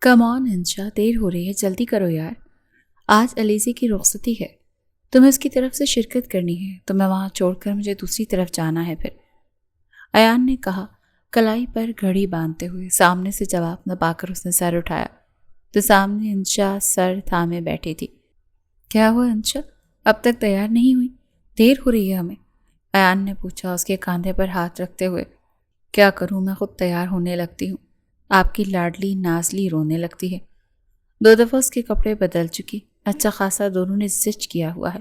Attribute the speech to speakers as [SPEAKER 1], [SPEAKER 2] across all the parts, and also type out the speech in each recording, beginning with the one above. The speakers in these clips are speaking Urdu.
[SPEAKER 1] کم آن انشا، دیر ہو رہی ہے، جلدی کرو یار. آج علیزی کی رخصتی ہے، تمہیں اس کی طرف سے شرکت کرنی ہے. تمہیں وہاں چھوڑ کر مجھے دوسری طرف جانا ہے. پھر ایان نے کہا کلائی پر گھڑی باندھتے ہوئے. سامنے سے جواب نہ پا کر اس نے سر اٹھایا تو سامنے انشا سر تھامے بیٹھی تھی. کیا ہوا انشا، اب تک تیار نہیں ہوئی؟ دیر ہو رہی ہے ہمیں، ایان نے پوچھا اس کے کاندھے پر ہاتھ رکھتے ہوئے. کیا کروں، میں خود تیار ہونے لگتی ہوں، آپ کی لاڈلی نازلی رونے لگتی ہے. 2 دفعہ اس کے کپڑے بدل چکی، اچھا خاصا دونوں نے زچ کیا ہوا ہے.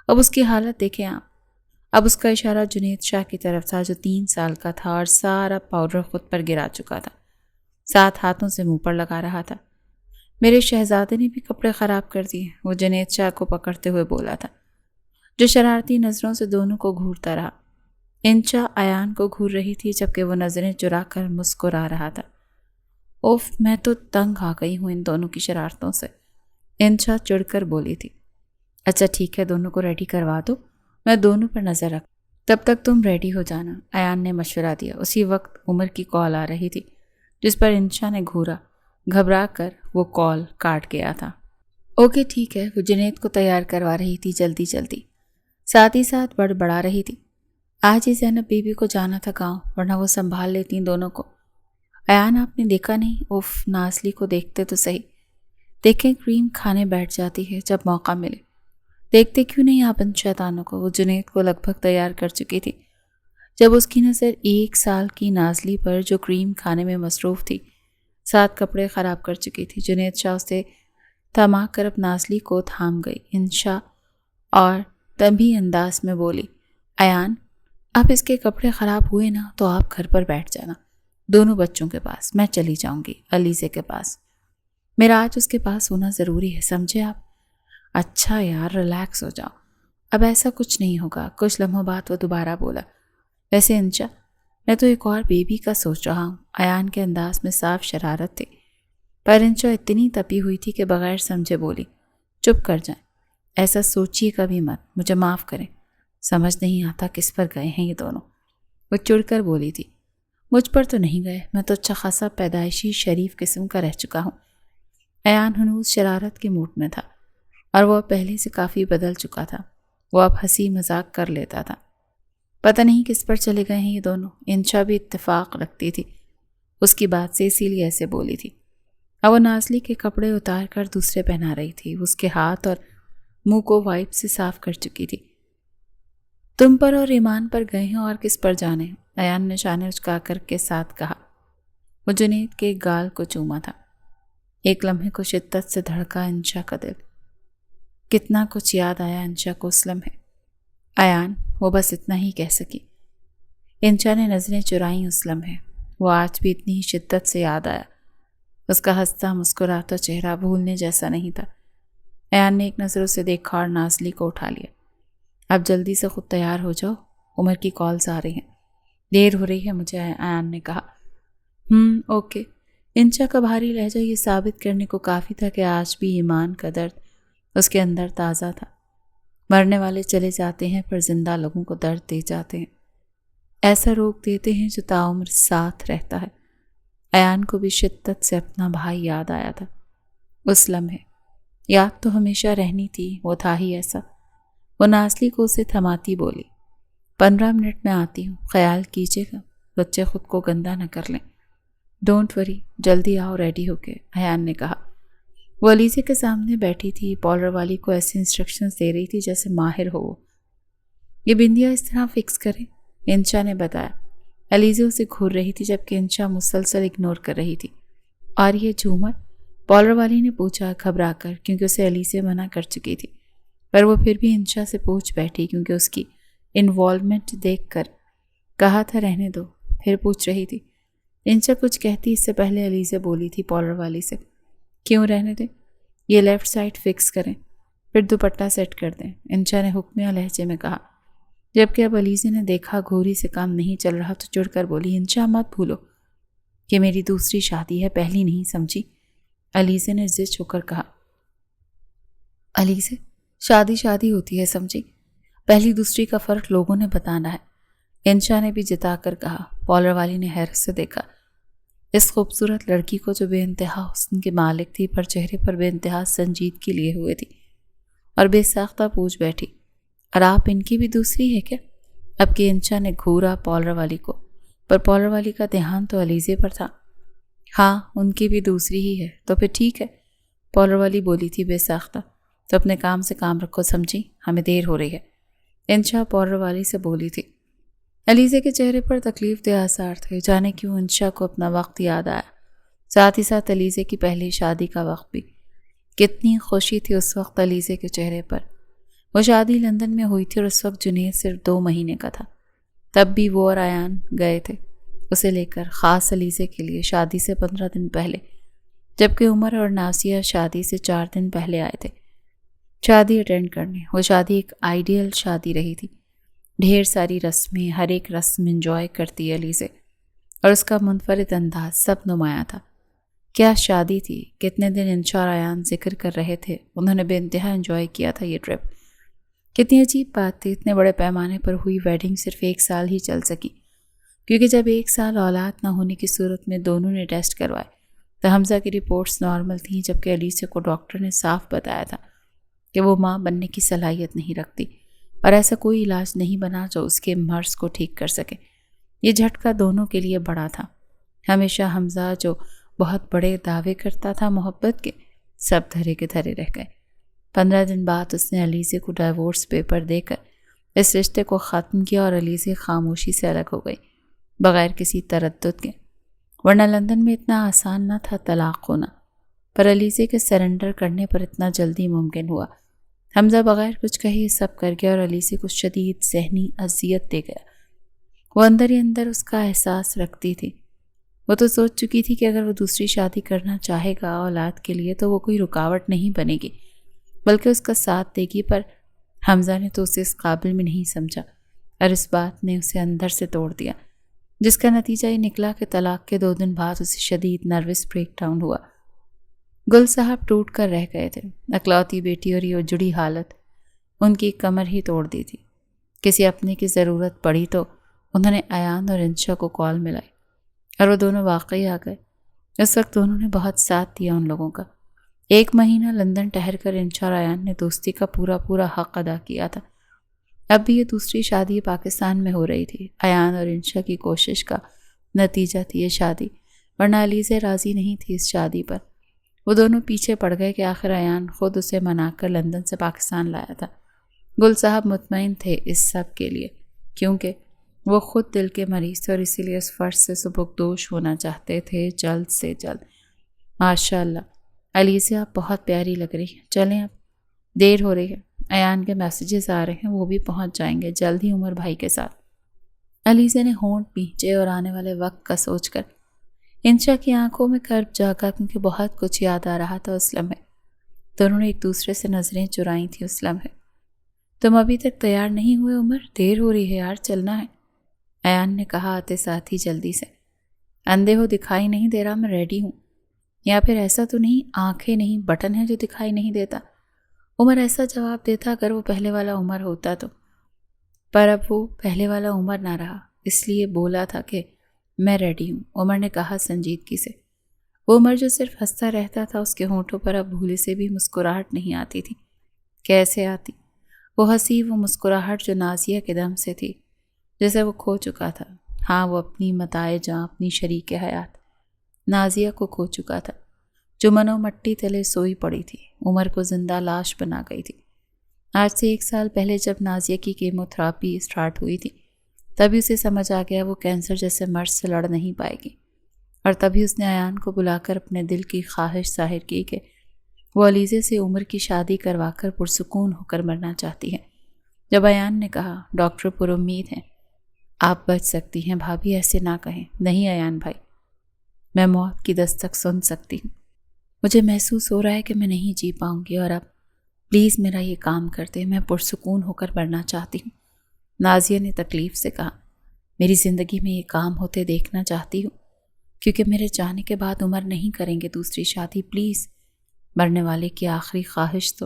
[SPEAKER 1] اب اس کی حالت دیکھیں آپ. اب اس کا اشارہ جنید شاہ کی طرف تھا جو 3 سال کا تھا اور سارا پاؤڈر خود پر گرا چکا تھا. 7 ہاتھوں سے منہ پر لگا رہا تھا. میرے شہزادے نے بھی کپڑے خراب کر دیے، وہ جنید شاہ کو پکڑتے ہوئے بولا تھا، جو شرارتی نظروں سے دونوں کو گھورتا رہا. انشا ایان کو گھور رہی تھی جبکہ وہ نظریں چرا کر مسکرا رہا تھا. اوف، میں تو تنگ آ گئی ہوں ان دونوں کی شرارتوں سے، انشا چڑھ کر بولی تھی. اچھا ٹھیک ہے، دونوں کو ریڈی کروا دو، میں دونوں پر نظر رکھ، تب تک تم ریڈی ہو جانا، ایان نے مشورہ دیا. اسی وقت عمر کی کال آ رہی تھی جس پر انشا نے گھورا. گھبرا کر وہ کال کاٹ گیا تھا. اوکے ٹھیک ہے، وہ جنید کو تیار کروا رہی تھی جلدی جلدی، ساتھ ہی ساتھ بڑبڑا رہی تھی. آج ہی زینب بی بی کو جانا تھا گاؤں، ورنہ وہ سنبھال لیتی دونوں کو. ایان آپ نے دیکھا نہیں؟ اوف، نازلی کو دیکھتے تو صحیح. دیکھیں کریم کھانے بیٹھ جاتی ہے جب موقع ملے. دیکھتے کیوں نہیں آپ ان شیطانوں کو؟ وہ جنید کو لگ بھگ تیار کر چکی تھی جب اس کی نظر 1 سال کی نازلی پر جو کریم کھانے میں مصروف تھی، 7 کپڑے خراب کر چکی تھی. جنید شاہ اسے تھما کر اب نازلی کو تھام گئی. انشا اور تبھی انداز میں بولی، ایان اب اس کے کپڑے خراب ہوئے نا تو آپ گھر پر بیٹھ جانا دونوں بچوں کے پاس، میں چلی جاؤں گی علیزے کے پاس. میرا آج اس کے پاس ہونا ضروری ہے، سمجھے آپ؟ اچھا یار، ریلیکس ہو جاؤ، اب ایسا کچھ نہیں ہوگا. کچھ لمحوں بعد وہ دوبارہ بولا، ویسے انشا میں تو ایک اور بیبی کا سوچ رہا ہوں. ایان کے انداز میں صاف شرارت تھی، پر انشا اتنی تپی ہوئی تھی کہ بغیر سمجھے بولی، چپ کر جائیں، ایسا سوچیے کبھی مت، مجھے معاف کریں، سمجھ نہیں آتا کس پر گئے ہیں یہ دونوں. وہ چڑ کر بولی تھی، مجھ پر تو نہیں گئے، میں تو اچھا خاصا پیدائشی شریف قسم کا رہ چکا ہوں. ایان ہنوز شرارت کے موڈ میں تھا اور وہ پہلے سے کافی بدل چکا تھا. وہ اب ہنسی مذاق کر لیتا تھا. پتہ نہیں کس پر چلے گئے ہیں یہ دونوں. انشا بھی اتفاق رکھتی تھی اس کی بات سے، اسی لیے ایسے بولی تھی. اب وہ نازلی کے کپڑے اتار کر دوسرے پہنا رہی تھی. اس کے ہاتھ اور منہ کو وائپ سے صاف کر چکی تھی. تم پر اور ایمان پر گئے ہیں اور کس پر جانے؟ ایان نے شانے اچکا کر کے ساتھ کہا. وہ جنید کے گال کو چوما تھا. ایک لمحے کو شدت سے دھڑکا انشا کا دل. کتنا کچھ یاد آیا انشا کو اس لمحے. ایان وہ بس اتنا ہی کہہ سکی. انشا نے نظریں چرائیں اس لمحے. وہ آج بھی اتنی ہی شدت سے یاد آیا. اس کا ہنستا مسکراتا چہرہ بھولنے جیسا نہیں تھا. ایان نے ایک نظر اسے دیکھا اور نازلی کو اٹھا لیا. اب جلدی سے خود تیار ہو جاؤ، عمر کی کالز آ رہی ہیں، دیر ہو رہی ہے مجھے، ایان نے کہا. اوکے. انشا کا بھاری لہجہ یہ ثابت کرنے کو کافی تھا کہ آج بھی ایمان کا درد اس کے اندر تازہ تھا. مرنے والے چلے جاتے ہیں پر زندہ لوگوں کو درد دے جاتے ہیں، ایسا روک دیتے ہیں جو تاعمر ساتھ رہتا ہے. ایان کو بھی شدت سے اپنا بھائی یاد آیا تھا. اس لمحے یاد تو ہمیشہ رہنی تھی، وہ تھا ہی ایسا. وہ نازلی کو اسے تھماتی بولی، 15 منٹ میں آتی ہوں، خیال کیجیے گا بچے خود کو گندا نہ کر لیں. ڈونٹ وری، جلدی آؤ ریڈی ہو کے، ایان نے کہا. وہ علیزے کے سامنے بیٹھی تھی، پارلر والی کو ایسے انسٹرکشنز دے رہی تھی جیسے ماہر ہو. یہ بندیا اس طرح فکس کریں، انشا نے بتایا. علیزے اسے گھور رہی تھی جبکہ انشا مسلسل اگنور کر رہی تھی. اور یہ جھومر؟ پارلر والی نے پوچھا گھبرا کر، کیونکہ اسے علیزے منع کر چکی تھی. پر وہ پھر بھی انشا سے پوچھ بیٹھی کیونکہ اس کی انوالومنٹ دیکھ کر. کہا تھا رہنے دو، پھر پوچھ رہی تھی. انشا کچھ کہتی اس سے پہلے علیزے بولی تھی پارلر والی سے، کیوں رہنے دیں، یہ لیفٹ سائڈ فکس کریں، پھر دوپٹہ سیٹ کر دیں، انشا نے حکمیہ لہجے میں کہا. جبکہ اب علیزے نے دیکھا گھوری سے کام نہیں چل رہا تو چڑھ کر بولی، انشا مت بھولو کہ میری دوسری شادی ہے، پہلی نہیں سمجھی. علیزے نے زچ ہو کر کہا. علیزے، شادی ہوتی ہے سمجھی، پہلی دوسری کا فرق لوگوں نے بتانا ہے. انشا نے بھی جتا کر کہا. پارلر والی نے حیرت سے دیکھا. اس خوبصورت لڑکی کو جو بے انتہا حسن کے مالک تھی پر چہرے پر بے انتہا سنجیدگی لیے ہوئے تھی اور بے ساختہ پوچھ بیٹھی، اور آپ ان کی بھی دوسری ہے کیا؟ اب کی انشا نے گھورا پالر والی کو، پر پالر والی کا دھیان تو علیزے پر تھا۔ ہاں ان کی بھی دوسری ہی ہے، تو پھر ٹھیک ہے، پالر والی بولی تھی بے ساختہ۔ تو اپنے کام سے کام رکھو سمجھی، ہمیں دیر ہو رہی ہے، انشا پالر والی سے بولی تھی۔ علیزے کے چہرے پر تکلیف دہ آثار تھے، جانے کیوں انشا کو اپنا وقت یاد آیا، ساتھ ہی ساتھ علیزے کی پہلی شادی کا وقت بھی۔ کتنی خوشی تھی اس وقت علیزے کے چہرے پر۔ وہ شادی لندن میں ہوئی تھی اور اس وقت جنید صرف 2 مہینے کا تھا۔ تب بھی وہ اور ایان گئے تھے اسے لے کر، خاص علیزے کے لیے، شادی سے 15 دن پہلے، جبکہ عمر اور نازیہ شادی سے 4 دن پہلے آئے تھے شادی اٹینڈ کرنے۔ وہ شادی ایک آئیڈیل شادی رہی تھی، ڈھیر ساری رسمیں، ہر ایک رسم انجوائے کرتی علیزے، اور اس کا منفرد انداز سب نمایاں تھا۔ کیا شادی تھی، کتنے دن انشا اور ایان ذکر کر رہے تھے، انہوں نے بے انتہا انجوائے کیا تھا یہ ٹرپ۔ کتنی عجیب بات تھی، اتنے بڑے پیمانے پر ہوئی ویڈنگ صرف 1 سال ہی چل سکی، کیونکہ جب 1 سال اولاد نہ ہونے کی صورت میں دونوں نے ٹیسٹ کروائے تو حمزہ کی رپورٹس نارمل تھیں، جبکہ علیزے کو ڈاکٹر نے صاف بتایا تھا کہ وہ ماں بننے کی صلاحیت نہیں رکھتی اور ایسا کوئی علاج نہیں بنا جو اس کے مرض کو ٹھیک کر سکے۔ یہ جھٹکا دونوں کے لیے بڑا تھا۔ ہمیشہ حمزہ جو بہت بڑے دعوے کرتا تھا محبت کے، سب دھرے کے دھرے رہ گئے۔ 15 دن بعد اس نے علیزے کو ڈائیورس پیپر دے کر اس رشتے کو ختم کیا اور علیزے خاموشی سے الگ ہو گئی، بغیر کسی تردد کے، ورنہ لندن میں اتنا آسان نہ تھا طلاق ہونا، پر علیزے کے سرنڈر کرنے پر اتنا جلدی ممکن ہوا۔ حمزہ بغیر کچھ کہے سب کر گیا اور علیزے کو شدید ذہنی اذیت دے گیا۔ وہ اندر ہی اندر اس کا احساس رکھتی تھی۔ وہ تو سوچ چکی تھی کہ اگر وہ دوسری شادی کرنا چاہے گا اولاد کے لیے تو وہ کوئی رکاوٹ نہیں بنے گی، بلکہ اس کا ساتھ دے گی، پر حمزہ نے تو اسے اس قابل میں نہیں سمجھا اور اس بات نے اسے اندر سے توڑ دیا، جس کا نتیجہ یہ نکلا کہ طلاق کے 2 دن بعد اسے شدید نروس بریک ڈاؤن ہوا۔ گل صاحب ٹوٹ کر رہ گئے تھے، اکلوتی بیٹی اور یہ اجڑی حالت ان کی کمر ہی توڑ دی تھی۔ کسی اپنے کی ضرورت پڑی تو انہوں نے ایان اور انشا کو کال ملائی اور وہ دونوں واقعی آ گئے۔ اس وقت دونوں نے بہت ساتھ دیا ان لوگوں کا۔ 1 مہینہ لندن ٹہر کر انشا اور ایان نے دوستی کا پورا حق ادا کیا تھا۔ اب بھی یہ دوسری شادی پاکستان میں ہو رہی تھی، ایان اور انشا کی کوشش کا نتیجہ تھی یہ شادی، ورنہ علیزے راضی نہیں تھی اس شادی پر۔ وہ دونوں پیچھے پڑ گئے کہ آخر ایان خود اسے منا کر لندن سے پاکستان لایا تھا۔ گل صاحب مطمئن تھے اس سب کے لیے، کیونکہ وہ خود دل کے مریض تھے اور اسی لیے اس فرض سے سبکدوش ہونا چاہتے تھے جلد سے جلد۔ ماشاء اللہ علیزے آپ بہت پیاری لگ رہی ہیں، چلیں اب دیر ہو رہی ہے، ایان کے میسیجز آ رہے ہیں، وہ بھی پہنچ جائیں گے جلد ہی عمر بھائی کے ساتھ۔ علیزے نے ہونٹ بھینچے اور آنے والے وقت کا سوچ کر انشا کی آنکھوں میں کرب جاگا، کیونکہ بہت کچھ یاد آ رہا تھا اس لمحے۔ دونوں نے ایک دوسرے سے نظریں چرائیں تھیں اس لمحے۔ تم ابھی تک تیار نہیں ہوئے عمر، دیر ہو رہی ہے یار، چلنا ہے، ایان نے کہا آتے ساتھ ہی جلدی سے۔ اندھے ہو دکھائی نہیں دے رہا، میں ریڈی ہوں، یا پھر ایسا تو نہیں آنکھیں نہیں بٹن ہے جو دکھائی نہیں دیتا؟ عمر ایسا جواب دیتا اگر وہ پہلے والا عمر ہوتا تو، پر اب وہ پہلے والا عمر نہ رہا، اس لیے بولا تھا کہ میں ریڈی ہوں، عمر نے کہا سنجیدگی سے۔ وہ عمر جو صرف ہنستا رہتا تھا، اس کے ہونٹوں پر اب بھولے سے بھی مسکراہٹ نہیں آتی تھی۔ کیسے آتی؟ وہ ہنسی، وہ مسکراہٹ جو نازیہ کے دم سے تھی، جیسے وہ کھو چکا تھا۔ ہاں، وہ اپنی متاع جاں، اپنی شریک حیات نازیہ کو کھو چکا تھا، جو منو مٹی تلے سوئی پڑی تھی، عمر کو زندہ لاش بنا گئی تھی۔ آج سے 1 سال پہلے جب نازیہ کی کیمو تھراپی سٹارٹ ہوئی تھی، تبھی اسے سمجھ آ گیا وہ کینسر جیسے مرض سے لڑ نہیں پائے گی، اور تبھی اس نے ایان کو بلا کر اپنے دل کی خواہش ظاہر کی کہ وہ علیزے سے عمر کی شادی کروا کر پرسکون ہو کر مرنا چاہتی ہے۔ جب ایان نے کہا ڈاکٹر پر امید ہیں، آپ بچ سکتی ہیں بھابھی، ایسے نہ کہیں۔ نہیں ایان بھائی، میں موت کی دستک سن سکتی ہوں، مجھے محسوس ہو رہا ہے کہ میں نہیں جی پاؤں گی، اور اب پلیز میرا یہ کام کر دے، میں پرسکون ہو کر مرنا چاہتی ہوں۔ نازیہ نے تکلیف سے کہا میری زندگی میں یہ کام ہوتے دیکھنا چاہتی ہوں، کیونکہ میرے جانے کے بعد عمر نہیں کریں گے دوسری شادی، پلیز۔ مرنے والے کی آخری خواہش تو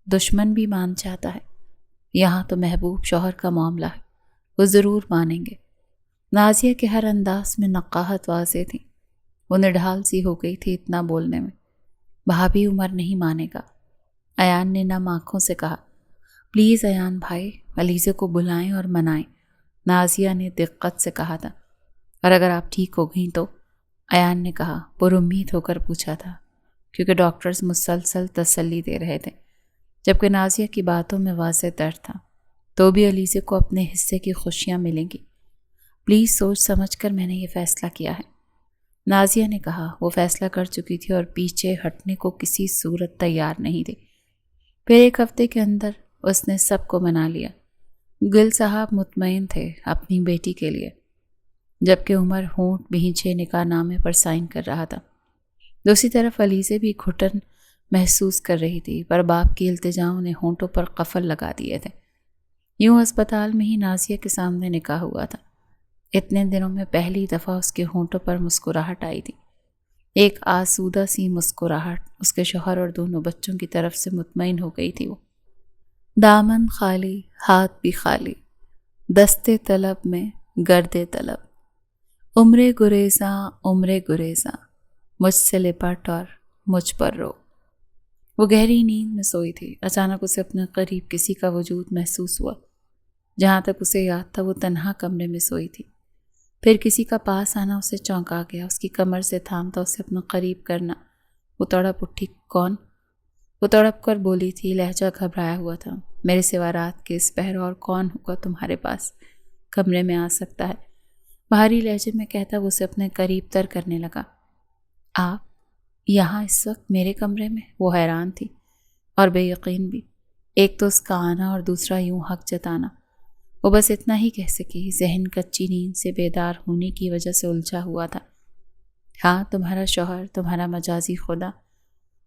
[SPEAKER 1] دشمن بھی مان جاتا ہے، یہاں تو محبوب شوہر کا معاملہ ہے، وہ ضرور مانیں گے۔ نازیہ کے ہر انداز میں نقاہت واضح تھی۔ وہ نڈھال سی ہو گئی تھی اتنا بولنے میں۔ بھابھی عمر نہیں مانے گا، ایان نے نم آنکھوں سے کہا۔ پلیز ایان بھائی، علیزے کو بلائیں اور منائیں، نازیہ نے دقت سے کہا تھا۔ اور اگر آپ ٹھیک ہو گئیں تو، ایان نے کہا، پر امید ہو کر پوچھا تھا، کیونکہ ڈاکٹرز مسلسل تسلی دے رہے تھے، جبکہ نازیہ کی باتوں میں واضح درد تھا۔ تو بھی علیزے کو اپنے حصے کی خوشیاں ملیں گی۔ پلیز سوچ سمجھ کر میں نے یہ فیصلہ کیا ہے، نازیہ نے کہا۔ وہ فیصلہ کر چکی تھی اور پیچھے ہٹنے کو کسی صورت تیار نہیں تھی۔ پھر ایک ہفتے کے اندر اس نے سب کو منا لیا۔ گل صاحب مطمئن تھے اپنی بیٹی کے لیے، جبکہ عمر ہونٹ بھینچے نکاح نامے پر سائن کر رہا تھا۔ دوسری طرف علیزے بھی گھٹن محسوس کر رہی تھی، پر باپ کی التجاؤں نے ہونٹوں پر قفل لگا دیے تھے۔ یوں اسپتال میں ہی نازیہ کے سامنے نکاح ہوا تھا۔ اتنے دنوں میں پہلی دفعہ اس کے ہونٹوں پر مسکراہٹ آئی تھی، ایک آسودہ سی مسکراہٹ۔ اس کے شوہر اور دونوں بچوں کی طرف سے مطمئن ہو گئی تھی وہ۔ دامن خالی، ہاتھ بھی خالی، دستے طلب میں گردے طلب، عمرے گریزاں، مجھ سے لپٹ اور مجھ پر رو۔ وہ گہری نیند میں سوئی تھی۔ اچانک اسے اپنے قریب کسی کا وجود محسوس ہوا۔ جہاں تک اسے یاد تھا وہ تنہا کمرے میں سوئی تھی۔ پھر کسی کا پاس آنا اسے چونکا گیا، اس کی کمر سے تھامتا اسے اپنا قریب کرنا۔ وہ تڑپ اٹھی۔ کون؟ وہ تڑپ کر بولی تھی، لہجہ گھبرایا ہوا تھا۔ میرے سوا رات کے اس پہر اور کون ہوگا تمہارے پاس، کمرے میں آ سکتا ہے؟ بھاری لہجے میں کہتا وہ اسے اپنے قریب تر کرنے لگا۔ آپ یہاں اس وقت میرے کمرے میں؟ وہ حیران تھی اور بے یقین بھی، ایک تو اس کا آنا اور دوسرا یوں حق جتانا۔ وہ بس اتنا ہی کہہ سکی، ذہن کچی نیند سے بیدار ہونے کی وجہ سے الجھا ہوا تھا۔ ہاں، تمہارا شوہر، تمہارا مجازی خدا۔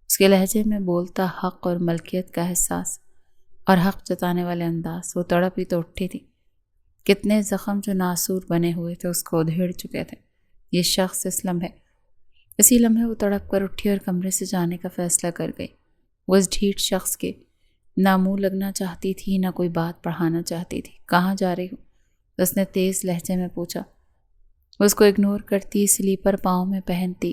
[SPEAKER 1] اس کے لہجے میں بولتا حق اور ملکیت کا احساس اور حق جتانے والے انداز۔ وہ تڑپ ہی تو اٹھی تھی۔ کتنے زخم جو ناسور بنے ہوئے تھے اس کو ادھیڑ چکے تھے یہ شخص اسی لمحے وہ تڑپ کر اٹھی اور کمرے سے جانے کا فیصلہ کر گئی۔ وہ اس ڈھیٹ شخص کے نہ منہ لگنا چاہتی تھی، نہ کوئی بات بڑھانا چاہتی تھی۔ کہاں جا رہی ہوں؟ اس نے تیز لہجے میں پوچھا۔ اس کو اگنور کرتی، سلیپر پاؤں میں پہنتی،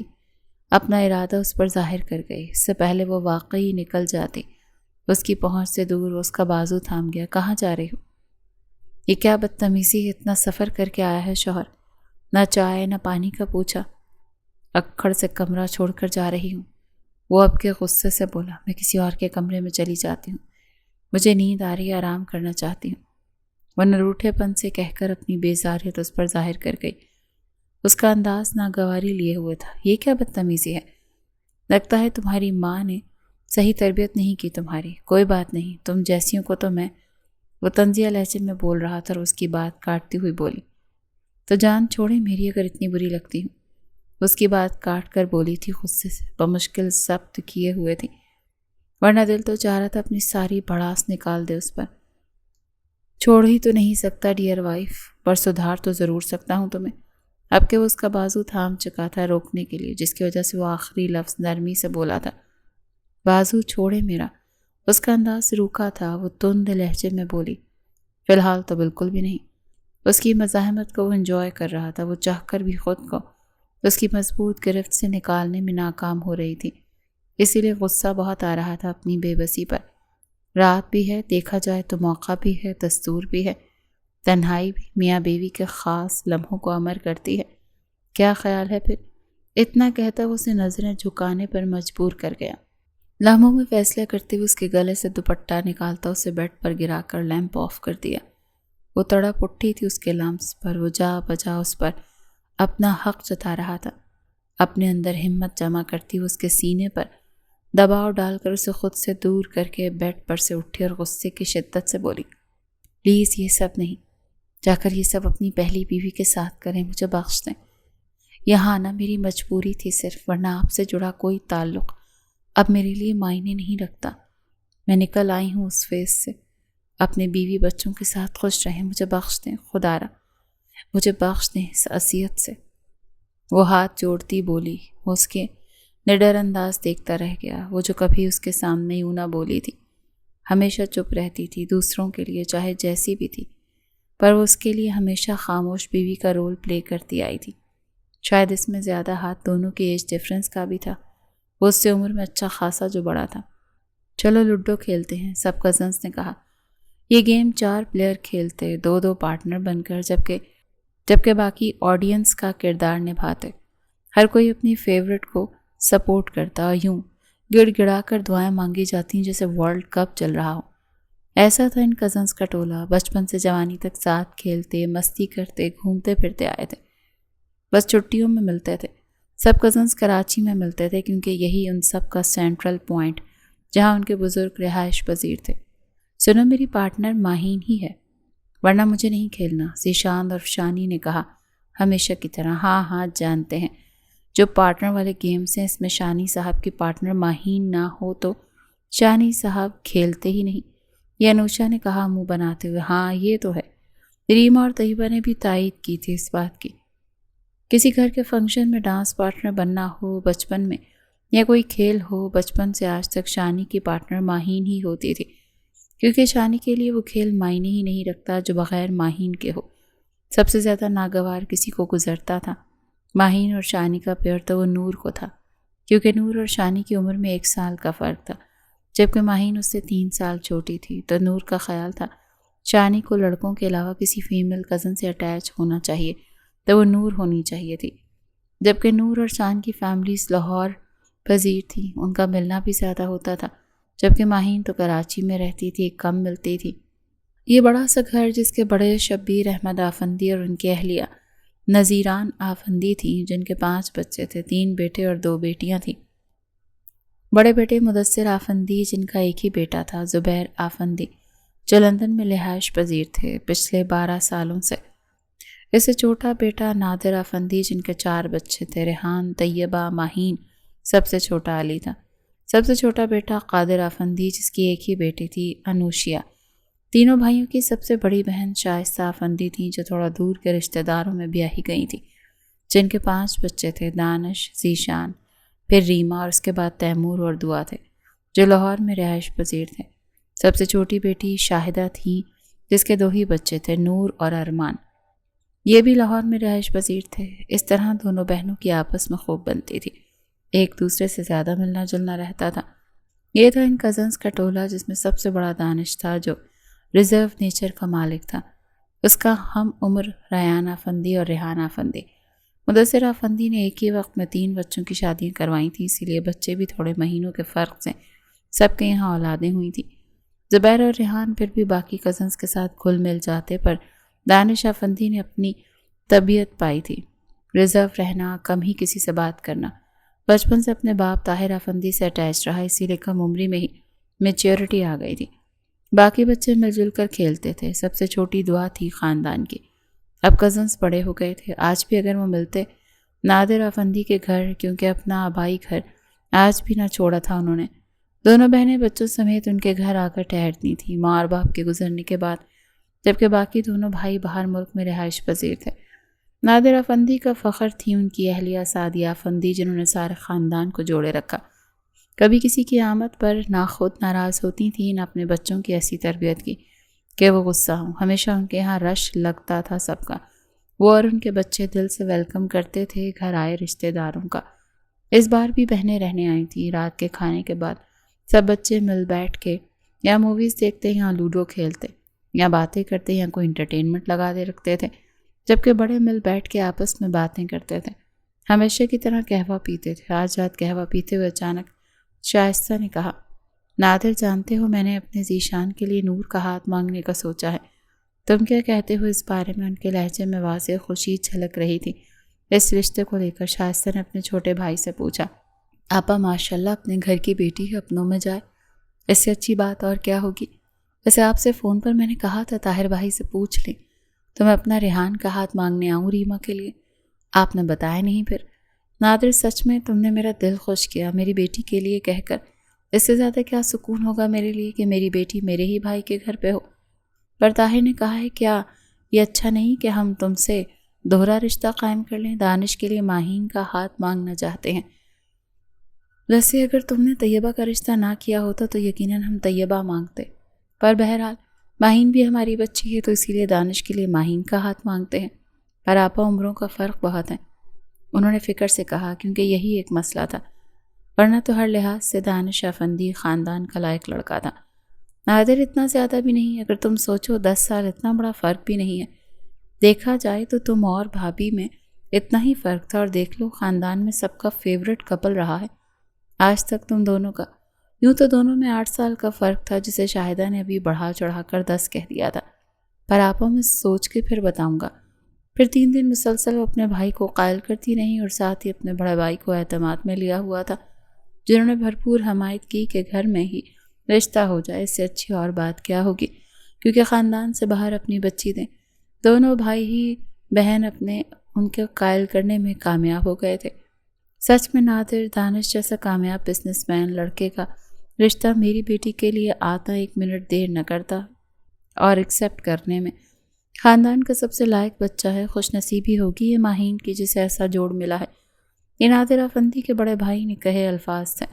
[SPEAKER 1] اپنا ارادہ اس پر ظاہر کر گئی۔ اس سے پہلے وہ واقعی نکل جاتی، اس کی پہنچ سے دور اس کا بازو تھام گیا۔ کہاں جا رہی ہوں؟ یہ کیا بدتمیزی ہے، اتنا سفر کر کے آیا ہے شوہر، نہ چائے نہ پانی کا پوچھا۔ اکڑ سے کمرہ چھوڑ کر جا رہی ہوں، وہ اب کے غصے سے بولا۔ میں کسی اور کے کمرے میں چلی جاتی ہوں، مجھے نیند آ رہی ہے، آرام کرنا چاہتی ہوں۔ وہ نروٹھے پن سے کہہ کر اپنی بیزاریت اس پر ظاہر کر گئی۔ اس کا انداز ناگواری لیے ہوئے تھا۔ یہ کیا بدتمیزی ہے؟ لگتا ہے تمہاری ماں نے صحیح تربیت نہیں کی تمہاری۔ کوئی بات نہیں، تم جیسیوں کو تو میں، وہ طنزیہ لہجے میں بول رہا تھا اور اس کی بات کاٹتی ہوئی بولی، تو جان چھوڑے میری اگر اتنی بری لگتی ہوں۔ اس کی بات کاٹ کر بولی تھی غصے سے، بمشکل ضبط کیے ہوئے تھی، ورنہ دل تو چاہ رہا تھا اپنی ساری بڑاس نکال دے اس پر۔ چھوڑ ہی تو نہیں سکتا ڈیئر وائف، پر سدھار تو ضرور سکتا ہوں تمہیں۔ اب کہ وہ اس کا بازو تھام چکا تھا روکنے کے لیے، جس کی وجہ سے وہ آخری لفظ نرمی سے بولا تھا، بازو چھوڑے میرا۔ اس کا انداز روکھا تھا۔ وہ تند لہجے میں بولی، فی الحال تو بالکل بھی نہیں۔ اس کی مزاحمت کو وہ انجوائے کر رہا تھا۔ وہ چاہ کر بھی خود کو اس کی مضبوط گرفت سے نکالنے میں ناکام ہو رہی تھی، اسی لیے غصہ بہت آ رہا تھا اپنی بے بسی پر۔ رات بھی ہے، دیکھا جائے تو موقع بھی ہے، دستور بھی ہے، تنہائی بھی میاں بیوی کے خاص لمحوں کو امر کرتی ہے۔ کیا خیال ہے پھر؟ اتنا کہتا وہ اسے نظریں جھکانے پر مجبور کر گیا۔ لمحوں میں فیصلہ کرتے ہوئے اس کے گلے سے دوپٹہ نکالتا اسے بیڈ پر گرا کر لیمپ آف کر دیا۔ وہ تڑپ اٹھی تھی اس کے لمس پر۔ وہ جا بجا اس پر اپنا حق جتا رہا تھا۔ اپنے اندر ہمت جمع کرتی وہ اس کے سینے پر دباؤ ڈال کر اسے خود سے دور کر کے بیڈ پر سے اٹھی اور غصے کی شدت سے بولی، پلیز یہ سب نہیں، جا کر یہ سب اپنی پہلی بیوی کے ساتھ کریں، مجھے بخش دیں۔ یہاں آنا میری مجبوری تھی صرف، ورنہ آپ سے جڑا کوئی تعلق اب میرے لیے معنی نہیں رکھتا۔ میں نکل آئی ہوں اس فیز سے، اپنے بیوی بچوں کے ساتھ خوش رہیں، مجھے بخش دیں خدا را، مجھے بخش دیں اس اذیت سے۔ وہ ہاتھ جوڑتی بولی۔ وہ اس کے نڈر انداز دیکھتا رہ گیا۔ وہ جو کبھی اس کے سامنے یوں نہ بولی تھی، ہمیشہ چپ رہتی تھی دوسروں کے لیے چاہے جیسی بھی تھی، پر وہ اس کے لیے ہمیشہ خاموش بیوی کا رول پلے کرتی آئی تھی۔ شاید اس میں زیادہ ہاتھ دونوں کے ایج ڈفرنس کا بھی تھا، وہ اس سے عمر میں اچھا خاصا جو بڑا تھا۔ چلو لوڈو کھیلتے ہیں، سب کزنس نے کہا۔ یہ گیم 4 پلیئر کھیلتے، 2 پارٹنر بن کر، جبکہ باقی آڈینس کا کردار نبھاتے۔ ہر کوئی اپنی فیورٹ کو سپورٹ کرتا اور یوں گڑ گڑا کر دعائیں مانگی جاتی جیسے ورلڈ کپ چل رہا ہو۔ ایسا تھا ان کزنس کا ٹولہ، بچپن سے جوانی تک ساتھ کھیلتے، مستی کرتے، گھومتے پھرتے آئے تھے، بس چھٹیوں میں ملتے تھے۔ سب کزنس کراچی میں ملتے تھے کیونکہ یہی ان سب کا سینٹرل پوائنٹ جہاں ان کے بزرگ رہائش پذیر تھے۔ سنو میری پارٹنر ماہین ہی ہے، ورنہ مجھے نہیں کھیلنا، ذیشان اور فشانی نے کہا ہمیشہ کی طرح۔ ہاں جانتے ہیں، جو پارٹنر والے گیمز ہیں اس میں شانی صاحب کی پارٹنر ماہین نہ ہو تو شانی صاحب کھیلتے ہی نہیں، یہ انوشا نے کہا منہ بناتے ہوئے۔ ہاں یہ تو ہے، ریما اور طیبہ نے بھی تائید کی تھی اس بات کی۔ کسی گھر کے فنکشن میں ڈانس پارٹنر بننا ہو بچپن میں یا کوئی کھیل ہو، بچپن سے آج تک شانی کی پارٹنر ماہین ہی ہوتی تھی، کیونکہ شانی کے لیے وہ کھیل معنی ہی نہیں رکھتا جو بغیر ماہین کے ہو۔ سب سے زیادہ ناگوار کسی کو گزرتا تھا ماہین اور شانی کا پیار تو وہ نور کو تھا، کیونکہ نور اور شانی کی عمر میں 1 سال کا فرق تھا، جبکہ ماہین اس سے 3 سال چھوٹی تھی۔ تو نور کا خیال تھا شانی کو لڑکوں کے علاوہ کسی فیمیل کزن سے اٹیچ ہونا چاہیے تو وہ نور ہونی چاہیے تھی، جبکہ نور اور شان کی فیملیز لاہور پذیر تھی، ان کا ملنا بھی زیادہ ہوتا تھا، جبکہ ماہین تو کراچی میں رہتی تھی، کم ملتی تھی۔ یہ بڑا سا گھر جس کے بڑے شبیر احمد آفندی اور ان کی اہلیہ نذیران آفندی تھیں، جن کے 5 بچے تھے، 3 بیٹے اور 2 بیٹیاں تھیں۔ بڑے بیٹے مدثر آفندی جن کا ایک ہی بیٹا تھا، زبیر آفندی، جو لندن میں رہائش پذیر تھے پچھلے 12 سالوں سے۔ اس سے چھوٹا بیٹا نادر آفندی جن کے 4 بچے تھے، ریحان، طیبہ، ماہین، سب سے چھوٹا علی تھا۔ سب سے چھوٹا بیٹا قادر آفندی جس کی ایک ہی بیٹی تھی انوشیا۔ تینوں بھائیوں کی سب سے بڑی بہن شائستہ آفندی تھی جو تھوڑا دور کے رشتہ داروں میں بیاہی گئی تھی، جن کے 5 بچے تھے، دانش، ذیشان، پھر ریما اور اس کے بعد تیمور اور دعا تھے، جو لاہور میں رہائش پذیر تھے۔ سب سے چھوٹی بیٹی شاہدہ تھی جس کے 2 ہی بچے تھے، نور اور ارمان، یہ بھی لاہور میں رہائش پذیر تھے۔ اس طرح دونوں بہنوں کی آپس میں خوب بنتی تھی، ایک دوسرے سے زیادہ ملنا جلنا رہتا تھا۔ یہ تھا ان کزنس کا ٹولہ جس میں سب سے بڑا دانش تھا جو ریزرو نیچر کا مالک تھا، اس کا ہم عمر ریان آفندی اور ریحان آفندی۔ مدثر آفندی نے ایک ہی وقت میں 3 بچوں کی شادیاں کروائی تھیں، اسی لیے بچے بھی تھوڑے مہینوں کے فرق سے سب کے یہاں اولادیں ہوئی تھیں۔ زبیر اور ریحان پھر بھی باقی کزنس کے ساتھ گھل مل جاتے، پر دانش آفندی نے اپنی طبیعت پائی تھی، ریزرو رہنا، کم ہی کسی سے بات کرنا۔ بچپن سے اپنے باپ طاہر آفندی سے اٹیچ رہا، اسی لیے کم عمری میں ہی میچیورٹی آ گئی تھی۔ باقی بچے مل جل کر کھیلتے تھے، سب سے چھوٹی دعا تھی خاندان کی۔ اب کزنس بڑے ہو گئے تھے، آج بھی اگر وہ ملتے نادر آفندی کے گھر، کیونکہ اپنا آبائی گھر آج بھی نہ چھوڑا تھا انہوں نے، دونوں بہنیں بچوں سمیت ان کے گھر آ کر ٹھہرتی تھیں ماں اور باپ کے گزرنے کے بعد، جبکہ باقی دونوں بھائی باہر ملک میں رہائش پذیر تھے۔ نادر آفندی کا فخر تھی ان کی اہلیہ سعدیہ آفندی جنہوں نے سارے خاندان کو جوڑے رکھا، کبھی کسی کی آمد پر نہ خود ناراض ہوتی تھیں نہ اپنے بچوں کی ایسی تربیت کی کہ وہ غصہ ہوں، ہمیشہ ان کے یہاں رش لگتا تھا سب کا، وہ اور ان کے بچے دل سے ویلکم کرتے تھے گھر آئے رشتہ داروں کا۔ اس بار بھی بہنیں رہنے آئی تھیں، رات کے کھانے کے بعد سب بچے مل بیٹھ کے یا موویز دیکھتے یا لوڈو کھیلتے یا باتیں کرتے یا کوئی انٹرٹینمنٹ لگا دے رکھتے تھے، جبکہ بڑے مل بیٹھ کے آپس میں باتیں کرتے تھے، ہمیشہ کی طرح قہوہ پیتے تھے۔ آج رات قہوہ پیتے ہوئے اچانک شائستہ نے کہا، نادر جانتے ہو میں نے اپنے ذیشان کے لیے نور کا ہاتھ مانگنے کا سوچا ہے، تم کیا کہتے ہو اس بارے میں؟ ان کے لہجے میں واضح خوشی جھلک رہی تھی۔ اس رشتے کو لے کر شائستہ نے اپنے چھوٹے بھائی سے پوچھا، آپا ماشاءاللہ اپنے گھر کی بیٹی ہے، اپنوں میں جائے، اس سے اچھی بات اور کیا ہوگی؟ ویسے آپ سے فون پر میں نے کہا تھا طاہر بھائی سے پوچھ لیں تو میں اپنا ریحان کا ہاتھ مانگنے آؤں ریما کے لیے، آپ نے بتایا نہیں پھر۔ نادر سچ میں تم نے میرا دل خوش کیا، میری بیٹی کے لیے کہہ کر، اس سے زیادہ کیا سکون ہوگا میرے لیے کہ میری بیٹی میرے ہی بھائی کے گھر پہ ہو۔ پر طاہر نے کہا ہے کیا یہ اچھا نہیں کہ ہم تم سے دوہرا رشتہ قائم کر لیں؟ دانش کے لیے ماہین کا ہاتھ مانگنا چاہتے ہیں۔ ویسے اگر تم نے طیبہ کا رشتہ نہ کیا ہوتا تو یقیناً ہم طیبہ مانگتے، پر بہرحال ماہین بھی ہماری بچی ہے تو اسی لیے دانش کے لیے ماہین کا ہاتھ مانگتے ہیں، پر آپا عمروں کا فرق بہت ہے، انہوں نے فکر سے کہا، کیونکہ یہی ایک مسئلہ تھا، ورنہ تو ہر لحاظ سے دانش افندی خاندان کا لائق لڑکا تھا۔ نادر اتنا زیادہ بھی نہیں، اگر تم سوچو 10 سال اتنا بڑا فرق بھی نہیں ہے۔ دیکھا جائے تو تم اور بھابھی میں اتنا ہی فرق تھا، اور دیکھ لو خاندان میں سب کا فیورٹ کپل رہا ہے آج تک تم دونوں کا۔ یوں تو دونوں میں 8 سال کا فرق تھا، جسے شاہدہ نے ابھی بڑھا چڑھا کر 10 کہہ دیا تھا، پر آپا میں سوچ کے پھر بتاؤں گا۔ پھر 3 دن مسلسل وہ اپنے بھائی کو قائل کرتی رہیں، اور ساتھ ہی اپنے بڑے بھائی کو اعتماد میں لیا ہوا تھا، جنہوں نے بھرپور حمایت کی کہ گھر میں ہی رشتہ ہو جائے، اس سے اچھی اور بات کیا ہوگی، کیونکہ خاندان سے باہر اپنی بچی دیں۔ دونوں بھائی ہی بہن ان کے قائل کرنے میں کامیاب ہو گئے تھے۔ سچ میں نادر دانش جیسا کامیاب بزنس مین لڑکے کا رشتہ میری بیٹی کے لیے آتا 1 منٹ دیر نہ کرتا، اور ایکسیپٹ کرنے میں۔ خاندان کا سب سے لائق بچہ ہے، خوش نصیبی ہوگی یہ ماہین کی جسے ایسا جوڑ ملا ہے۔ یہ نادر افندی کے بڑے بھائی نے کہے الفاظ تھے۔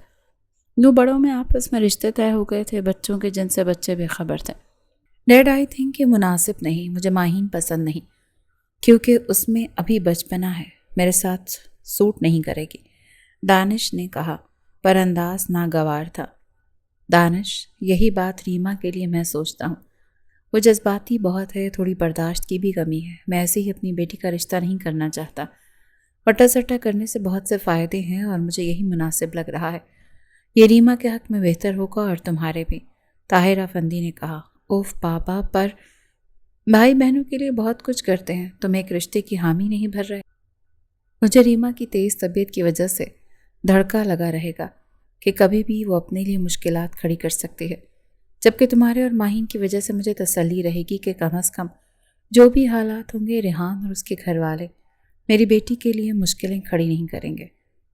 [SPEAKER 1] یوں بڑوں میں آپس میں رشتے طے ہو گئے تھے، بچوں کے جن سے بچے بے خبر تھے۔ ڈیڈ آئی تھنک یہ مناسب نہیں، مجھے ماہین پسند نہیں، کیونکہ اس میں ابھی بچپنا ہے، میرے ساتھ سوٹ نہیں کرے گی، دانش نے کہا، پر انداز ناگوار تھا۔ دانش، یہی بات ریما کے لیے میں سوچتا ہوں، وہ جذباتی بہت ہے، تھوڑی برداشت کی بھی کمی ہے، میں ایسے ہی اپنی بیٹی کا رشتہ نہیں کرنا چاہتا، وٹا سٹا کرنے سے بہت سے فائدے ہیں، اور مجھے یہی مناسب لگ رہا ہے، یہ ریما کے حق میں بہتر ہوگا اور تمہارے بھی۔ طاہر افندی نے کہا، اوف پاپا، پر بھائی بہنوں کے لیے بہت کچھ کرتے ہیں، تم ایک رشتے کی حامی نہیں بھر رہے۔ مجھے ریما کی تیز طبیعت کی وجہ سے دھڑکا لگا رہے گا کہ کبھی بھی وہ اپنے لیے مشکلات کھڑی کر سکتی ہے، جبکہ تمہارے اور ماہین کی وجہ سے مجھے تسلی رہے گی کہ کم از کم جو بھی حالات ہوں گے، ریحان اور اس کے گھر والے میری بیٹی کے لیے مشکلیں کھڑی نہیں کریں گے۔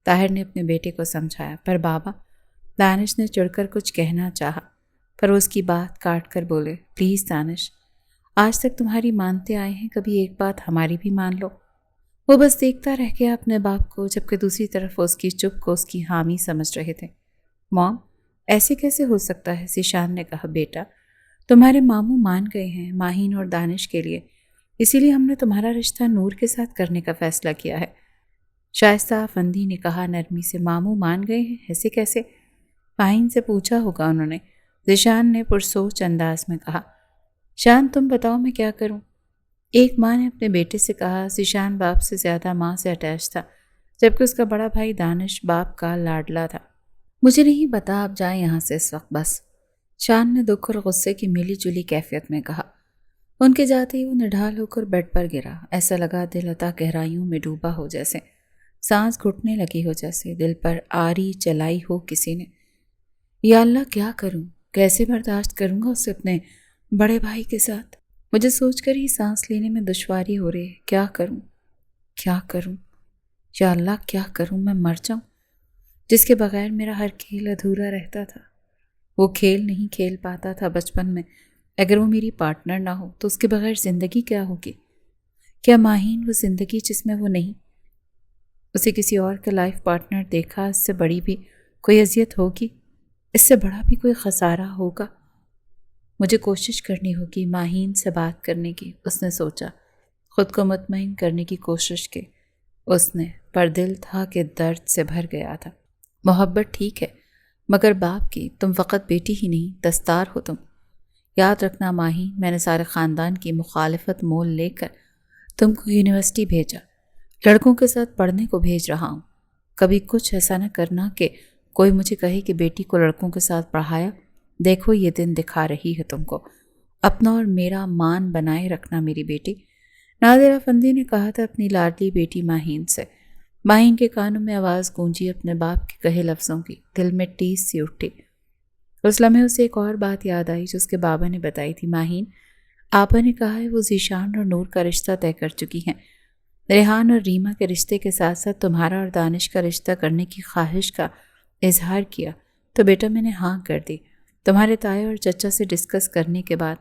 [SPEAKER 1] طاہر نے اپنے بیٹے کو سمجھایا۔ پر بابا، دانش نے چڑھ کر کچھ کہنا چاہا، پر وہ اس کی بات کاٹ کر بولے، پلیز دانش، آج تک تمہاری مانتے آئے ہیں، کبھی ایک بات ہماری بھی مان لو۔ وہ بس دیکھتا رہ گیا اپنے باپ کو، جبکہ دوسری طرف اس کی چپ کو اس کی حامی سمجھ رہے تھے۔ موم، ایسے کیسے ہو سکتا ہے؟ ذیشان نے کہا، بیٹا، تمہارے ماموں مان گئے ہیں ماہین اور دانش کے لیے، اسی لیے ہم نے تمہارا رشتہ نور کے ساتھ کرنے کا فیصلہ کیا ہے۔ شائستہ افندی نے کہا نرمی سے، ماموں مان گئے ہیں؟ ایسے کیسے؟ ماہین سے پوچھا ہوگا انہوں نے، ذیشان نے پرسوچ انداز میں کہا۔ شان، تم بتاؤ میں کیا کروں؟ ایک ماں نے اپنے بیٹے سے کہا۔ ذیشان باپ سے زیادہ ماں سے اٹیچ تھا، جبکہ اس کا بڑا بھائی دانش باپ کا لاڈلا تھا۔ مجھے نہیں پتا، آپ جائیں یہاں سے اس وقت بس، شان نے دکھ اور غصے کی ملی جلی کیفیت میں کہا۔ ان کے جاتے ہی وہ نڈھال ہو کر بیڈ پر گرا، ایسا لگا دل عطا گہرائیوں میں ڈوبا ہو، جیسے سانس گھٹنے لگی ہو، جیسے دل پر آری چلائی ہو کسی نے۔ یا اللہ، کیا کروں؟ کیسے برداشت کروں گا اسے اپنے بڑے بھائی کے ساتھ؟ مجھے سوچ کر ہی سانس لینے میں دشواری ہو رہی ہے۔ کیا کروں؟ کیا کروں؟ یا اللہ، کیا کروں؟ میں مر جاؤں، جس کے بغیر میرا ہر کھیل ادھورا رہتا تھا۔ وہ کھیل نہیں کھیل پاتا تھا بچپن میں، اگر وہ میری پارٹنر نہ ہو تو اس کے بغیر زندگی کیا ہوگی؟ کیا ماہین وہ زندگی جس میں وہ نہیں؟ اسے کسی اور کا لائف پارٹنر دیکھا، اس سے بڑی بھی کوئی اذیت ہوگی، اس سے بڑا بھی کوئی خسارہ ہوگا۔ مجھے کوشش کرنی ہوگی ماہین سے بات کرنے کی، اس نے سوچا، خود کو مطمئن کرنے کی کوشش کی اس نے، پر دل تھا کہ درد سے بھر گیا تھا۔ محبت ٹھیک ہے، مگر باپ کی، تم فقط بیٹی ہی نہیں، دستار ہو تم۔ یاد رکھنا ماہین، میں نے سارے خاندان کی مخالفت مول لے کر تم کو یونیورسٹی بھیجا، لڑکوں کے ساتھ پڑھنے کو بھیج رہا ہوں۔ کبھی کچھ ایسا نہ کرنا کہ کوئی مجھے کہے کہ بیٹی کو لڑکوں کے ساتھ پڑھایا۔ دیکھو یہ دن دکھا رہی ہے تم کو، اپنا اور میرا مان بنائے رکھنا میری بیٹی، نادر افندی نے کہا تھا اپنی لاڈلی بیٹی ماہین سے۔ ماہین کے کانوں میں آواز گونجی اپنے باپ کے کہے لفظوں کی، دل میں ٹیس سی اٹھی۔ اس لمحے اسے ایک اور بات یاد آئی جو اس کے بابا نے بتائی تھی۔ ماہین، آپا نے کہا ہے وہ ذیشان اور نور کا رشتہ طے کر چکی ہیں، ریحان اور ریما کے رشتے کے ساتھ ساتھ تمہارا اور دانش کا رشتہ کرنے کی خواہش کا اظہار کیا، تو بیٹا میں نے ہاں کر دی۔ تمہارے تایا اور چچا سے ڈسکس کرنے کے بعد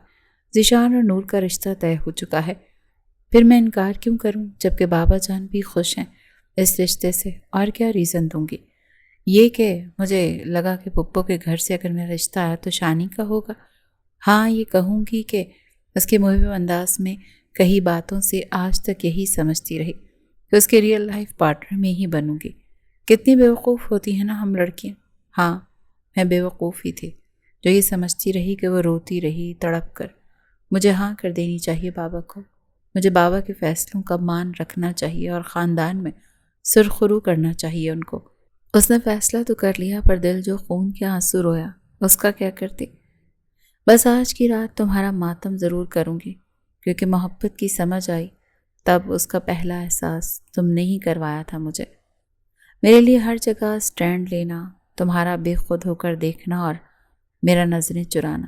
[SPEAKER 1] ذیشان اور نور کا رشتہ طے ہو چکا ہے، پھر میں انکار کیوں کروں؟ جبکہ بابا جان بھی خوش ہیں اس رشتے سے، اور کیا ریزن دوں گی؟ یہ کہ مجھے لگا کہ پپو کے گھر سے اگر میرا رشتہ آیا تو شانی کا ہوگا۔ ہاں، یہ کہوں گی کہ اس کے محب انداز میں کئی باتوں سے آج تک یہی سمجھتی رہی، کہ اس کے ریئل لائف پارٹنر میں ہی بنوں گی۔ کتنی بیوقوف ہوتی ہیں نا ہم لڑکیاں۔ ہاں، میں بیوقوف ہی تھی جو یہ سمجھتی رہی کہ وہ روتی رہی تڑپ کر۔ مجھے ہاں کر دینی چاہیے بابا کو، مجھے بابا کے فیصلوں کا مان رکھنا چاہیے اور خاندان میں سرخرو کرنا چاہیے ان کو۔ اس نے فیصلہ تو کر لیا، پر دل جو خون کے آنسو رویا اس کا کیا کرتی؟ بس آج کی رات تمہارا ماتم ضرور کروں گی، کیونکہ محبت کی سمجھ آئی تب اس کا پہلا احساس تم نے ہی کروایا تھا مجھے۔ میرے لیے ہر جگہ سٹینڈ لینا، تمہارا بے خود ہو کر دیکھنا اور میرا نظریں چرانا۔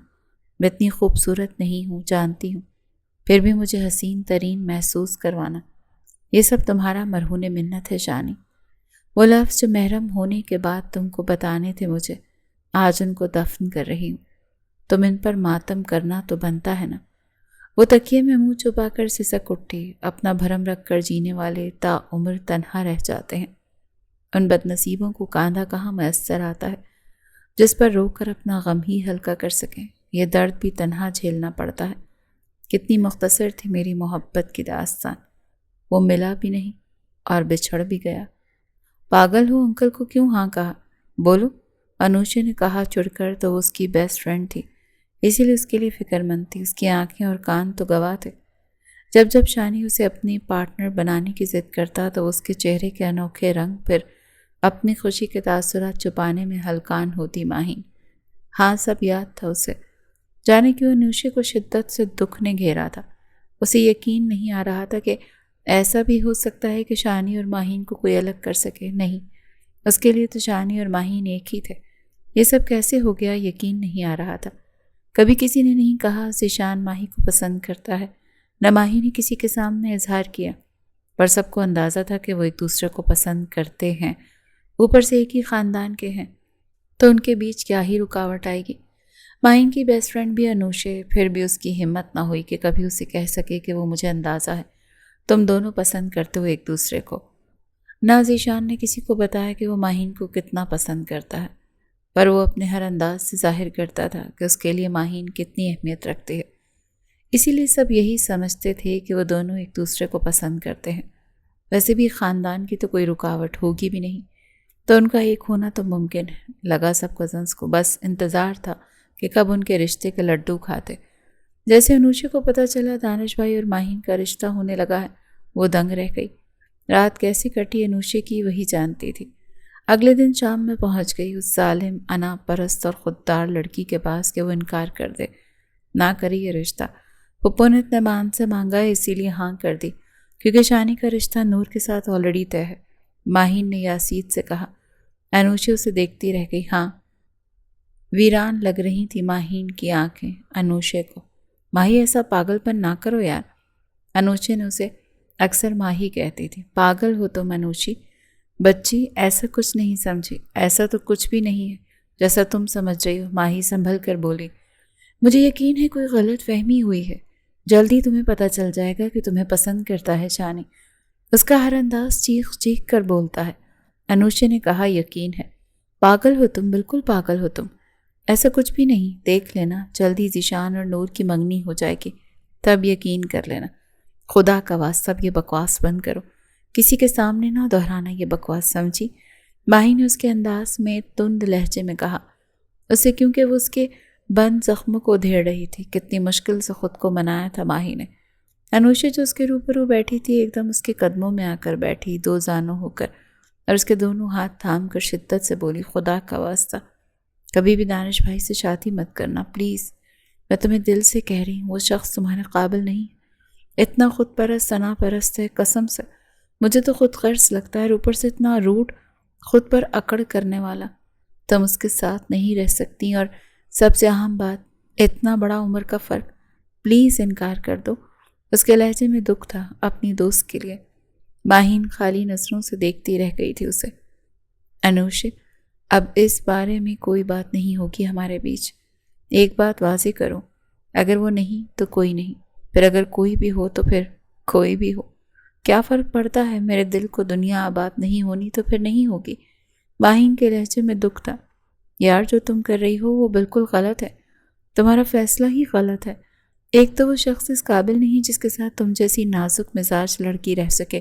[SPEAKER 1] میں اتنی خوبصورت نہیں ہوں، جانتی ہوں، پھر بھی مجھے حسین ترین محسوس کروانا، یہ سب تمہارا مرہون منت ہے شانی۔ وہ لفظ جو محرم ہونے کے بعد تم کو بتانے تھے مجھے، آج ان کو دفن کر رہی ہوں۔ تم ان پر ماتم کرنا تو بنتا ہے نا۔ وہ تکیے میں منہ چھپا کر سسک اٹھی۔ اپنا بھرم رکھ کر جینے والے تا عمر تنہا رہ جاتے ہیں۔ ان بد نصیبوں کو کاندھا کہاں میسر آتا ہے جس پر رو کر اپنا غم ہی ہلکا کر سکیں۔ یہ درد بھی تنہا جھیلنا پڑتا ہے۔ کتنی مختصر تھی میری محبت کی داستان، وہ ملا بھی نہیں اور بچھڑ بھی گیا۔ پاگل ہو انکل کو کیوں ہاں کہا؟ بولو، انوشا نے کہا چڑ کر۔ تو وہ اس کی بیسٹ فرینڈ تھی، اسی لیے اس کے لیے فکر مند تھی۔ اس کی آنکھیں اور کان تو گواہ تھے۔ جب جب شانی اسے اپنی پارٹنر بنانے کی ضد کرتا تو اس کے چہرے کے انوکھے رنگ پھر اپنی خوشی کے تاثرات چھپانے میں ہلکان ہوتی ماہین۔ ہاں، سب یاد تھا اسے۔ جانے کیوں انوشا کو شدت سے دکھ نے گھیرا تھا۔ اسے یقین نہیں آ رہا تھا کہ ایسا بھی ہو سکتا ہے کہ شانی اور ماہین کو کوئی الگ کر سکے۔ نہیں، اس کے لیے تو شانی اور ماہین ایک ہی تھے۔ یہ سب کیسے ہو گیا یقین نہیں آ رہا تھا۔ کبھی کسی نے نہیں کہا ذیشان ماہی کو پسند کرتا ہے، نہ ماہی نے کسی کے سامنے اظہار کیا، پر سب کو اندازہ تھا کہ وہ ایک دوسرے کو پسند کرتے ہیں، اوپر سے ایک ہی خاندان کے ہیں، تو ان کے بیچ کیا ہی رکاوٹ آئے گی۔ ماہین کی بیسٹ فرینڈ بھی انوشا، پھر بھی اس کی ہمت نہ ہوئی کہ کبھی اسے کہہ سکے کہ وہ مجھے اندازہ ہے تم دونوں پسند کرتے ہو ایک دوسرے کو۔ نہ ذیشان نے کسی کو بتایا کہ وہ ماہین کو کتنا پسند کرتا ہے، پر وہ اپنے ہر انداز سے ظاہر کرتا تھا کہ اس کے لیے ماہین کتنی اہمیت رکھتی ہے۔ اسی لیے سب یہی سمجھتے تھے کہ وہ دونوں ایک دوسرے کو پسند کرتے ہیں۔ ویسے بھی خاندان کی تو کوئی رکاوٹ ہوگی بھی نہیں، تو ان کا ایک ہونا تو ممکن ہے۔ لگا سب کزنس کو بس انتظار تھا کہ کب ان کے رشتے کے لڈو کھاتے۔ جیسے انوشا کو پتہ چلا دانش بھائی اور ماہین کا رشتہ ہونے لگا ہے، وہ دنگ رہ گئی۔ رات کیسے کٹی انوشا کی وہی جانتی تھی۔ اگلے دن شام میں پہنچ گئی اس ظالم، انا پرست اور خوددار لڑکی کے پاس کہ وہ انکار کر دے، نہ کرے یہ رشتہ۔ پھپھو نے اتنے مان سے مانگا ہے اسی لیے ہاں کر دی، کیونکہ شانی کا رشتہ نور کے ساتھ آلریڈی طے ہے۔ ماہین نے یاسید سے کہا۔ انوشا اسے دیکھتی رہ گئی۔ ہاں، ویران لگ رہی تھی ماہین کی آنکھیں انوشا کو۔ ماہی ایسا پاگل پن نہ کرو یار، انوشا نے اسے اکثر ماہی کہتی تھی۔ پاگل ہو تم انوشی، بچی، ایسا کچھ نہیں سمجھی، ایسا تو کچھ بھی نہیں ہے جیسا تم سمجھ رہی ہو۔ ماہی سنبھل کر بولی، مجھے یقین ہے کوئی غلط فہمی ہوئی ہے، جلدی تمہیں پتہ چل جائے گا کہ تمہیں پسند کرتا ہے شانی۔ اس کا ہر انداز چیخ چیخ کر بولتا ہے۔ انوشا نے کہا، یقین ہے۔ پاگل ہو تم، بالکل پاگل ہو تم، ایسا کچھ بھی نہیں۔ دیکھ لینا جلدی ذیشان اور نور کی منگنی ہو جائے گی، تب یقین کر لینا۔ خدا کا واسطہ اب یہ بکواس بند کرو، کسی کے سامنے نہ دہرانا یہ بکواس، سمجھی؟ ماہی نے اس کے انداز میں تند لہجے میں کہا۔ اسے کیونکہ وہ اس کے بند زخموں کو ادھیڑ رہی تھی، کتنی مشکل سے خود کو منایا تھا ماہی نے۔ انوشا جو اس کے روبرو بیٹھی تھی ایک دم اس کے قدموں میں آ کر بیٹھی، دو زانوں ہو کر، اور اس کے دونوں ہاتھ تھام کر شدت سے بولی، خدا کا واسطہ کبھی بھی دانش بھائی سے شادی مت کرنا پلیز، میں تمہیں دل سے کہہ رہی ہوں، وہ شخص تمہارے قابل نہیں، اتنا خود پرست ثنا پرست ہے، قسم سے مجھے تو خود غرض لگتا ہے، اوپر سے اتنا روڈ، خود پر اکڑ کرنے والا۔ تم اس کے ساتھ نہیں رہ سکتی، اور سب سے اہم بات، اتنا بڑا عمر کا فرق، پلیز انکار کر دو۔ اس کے لہجے میں دکھ تھا اپنی دوست کے لیے۔ ماہین خالی نظروں سے دیکھتی رہ گئی تھی اسے۔ انوشا، اب اس بارے میں کوئی بات نہیں ہوگی ہمارے بیچ، ایک بات واضح کرو، اگر وہ نہیں تو کوئی نہیں، پھر اگر کوئی بھی ہو تو پھر کوئی بھی ہو، کیا فرق پڑتا ہے؟ میرے دل کو دنیا آباد نہیں ہونی تو پھر نہیں ہوگی۔ ماہین کے لہجے میں دکھ تھا۔ یار جو تم کر رہی ہو وہ بالکل غلط ہے، تمہارا فیصلہ ہی غلط ہے۔ ایک تو وہ شخص اس قابل نہیں جس کے ساتھ تم جیسی نازک مزاج لڑکی رہ سکے،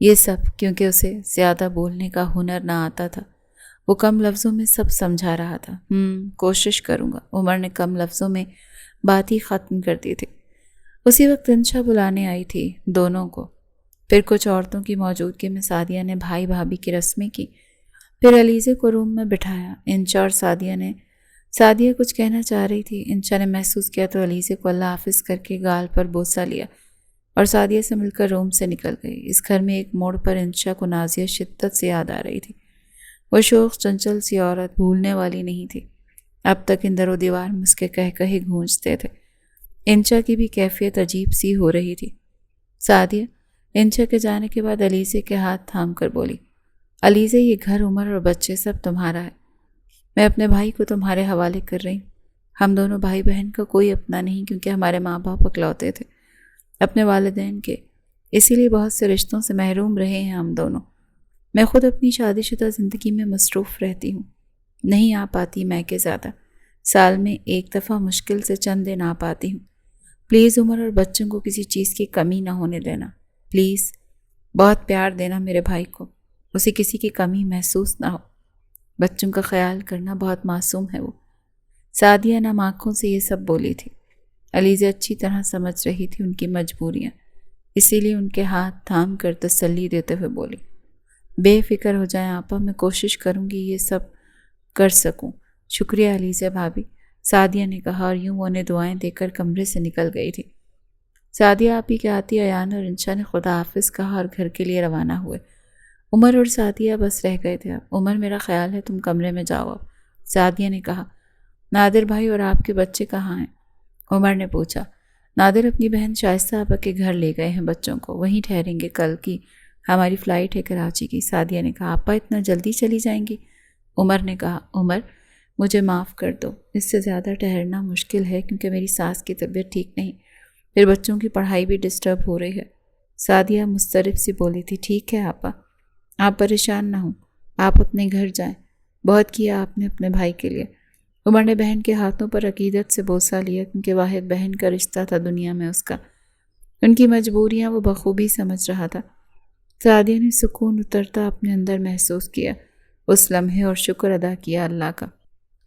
[SPEAKER 1] یہ سب کیونکہ اسے زیادہ بولنے کا ہنر نہ آتا تھا۔ وہ کم لفظوں میں سب سمجھا رہا تھا۔ کوشش کروں گا، عمر نے کم لفظوں میں بات ہی ختم کر دی تھی۔ اسی وقت انشا بلانے آئی تھی دونوں کو۔ پھر کچھ عورتوں کی موجودگی میں سعدیہ نے بھائی بھابھی کی رسمیں کی۔ پھر علیزے کو روم میں بٹھایا۔ انشا اور سعدیہ کچھ کہنا چاہ رہی تھی۔ انشا نے محسوس کیا تو علیزے کو اللہ حافظ کر کے گال پر بوسہ لیا اور سعدیہ سے مل کر روم سے نکل گئی۔ اس گھر میں ایک موڑ پر انشا کو نازیہ شدت سے یاد آ رہی تھی۔ وہ شوخ چنچل سی عورت بھولنے والی نہیں تھی۔ اب تک اندر و دیوار میں اس کے کہے گونجتے تھے۔ انشا کی بھی کیفیت عجیب سی ہو رہی تھی۔ سعدیہ انشا کے جانے کے بعد علیزے کے ہاتھ تھام کر بولی، علیزے یہ گھر، عمر اور بچے سب تمہارا ہے۔ میں اپنے بھائی کو تمہارے حوالے کر رہی ہوں۔ ہم دونوں بھائی بہن کا کوئی اپنا نہیں، کیونکہ ہمارے ماں باپ اکلوتے تھے اپنے والدین کے، اسی لیے بہت سے رشتوں سے محروم رہے ہیں ہم دونوں۔ میں خود اپنی شادی شدہ زندگی میں مصروف رہتی ہوں، نہیں آ پاتی میکے زیادہ، سال میں ایک دفعہ مشکل سے چند دن آ پاتی ہوں۔ پلیز عمر اور بچوں کو کسی چیز کی کمی نہ ہونے دینا، پلیز۔ بہت پیار دینا میرے بھائی کو، اسے کسی کی کمی محسوس نہ ہو۔ بچوں کا خیال کرنا، بہت معصوم ہے وہ۔ سعدیہ نم آنکھوں سے یہ سب بولی تھی۔ علیزہ اچھی طرح سمجھ رہی تھی ان کی مجبوریاں، اسی لیے ان کے ہاتھ تھام کر تسلی دیتے ہوئے بولی، بے فکر ہو جائیں آپا، میں کوشش کروں گی یہ سب کر سکوں۔ شکریہ علیزہ بھابھی، سعدیہ نے کہا اور یوں وہ انہیں دعائیں دے کر کمرے سے نکل گئی تھی۔ سعدیہ آپی کے آتی ایان اور انشا نے خدا حافظ کہا اور گھر کے لیے روانہ ہوئے۔ عمر اور سعدیہ بس رہ گئے تھے۔ اب عمر میرا خیال ہے تم کمرے میں جاؤ اب، سعدیہ نے کہا۔ نادر بھائی اور آپ کے بچے کہاں ہیں؟ عمر نے پوچھا۔ نادر اپنی بہن شائستہ آپا کے گھر لے گئے ہیں بچوں کو، وہیں ٹھہریں گے، کل کی ہماری فلائٹ ہے کراچی کی۔ سعدیہ نے کہا، آپا اتنا جلدی چلی جائیں گی؟ عمر نے کہا، عمر مجھے معاف کر دو، اس سے زیادہ ٹھہرنا مشکل ہے کیونکہ میری ساس کی طبیعت ٹھیک نہیں، پھر بچوں کی پڑھائی بھی ڈسٹرب ہو رہی ہے۔ سعدیہ مضطرب سی بولی تھی، ٹھیک ہے آپا، آپ پریشان نہ ہوں، آپ اپنے گھر جائیں، بہت کیا آپ نے اپنے بھائی کے لیے۔ عمر نے بہن کے ہاتھوں پر عقیدت سے بوسہ لیا کیونکہ واحد بہن کا رشتہ تھا دنیا میں اس کا۔ ان کی مجبوریاں وہ بخوبی سمجھ رہا تھا۔ سعدیہ نے سکون اترتا اپنے اندر محسوس کیا اس لمحے اور شکر ادا کیا اللہ کا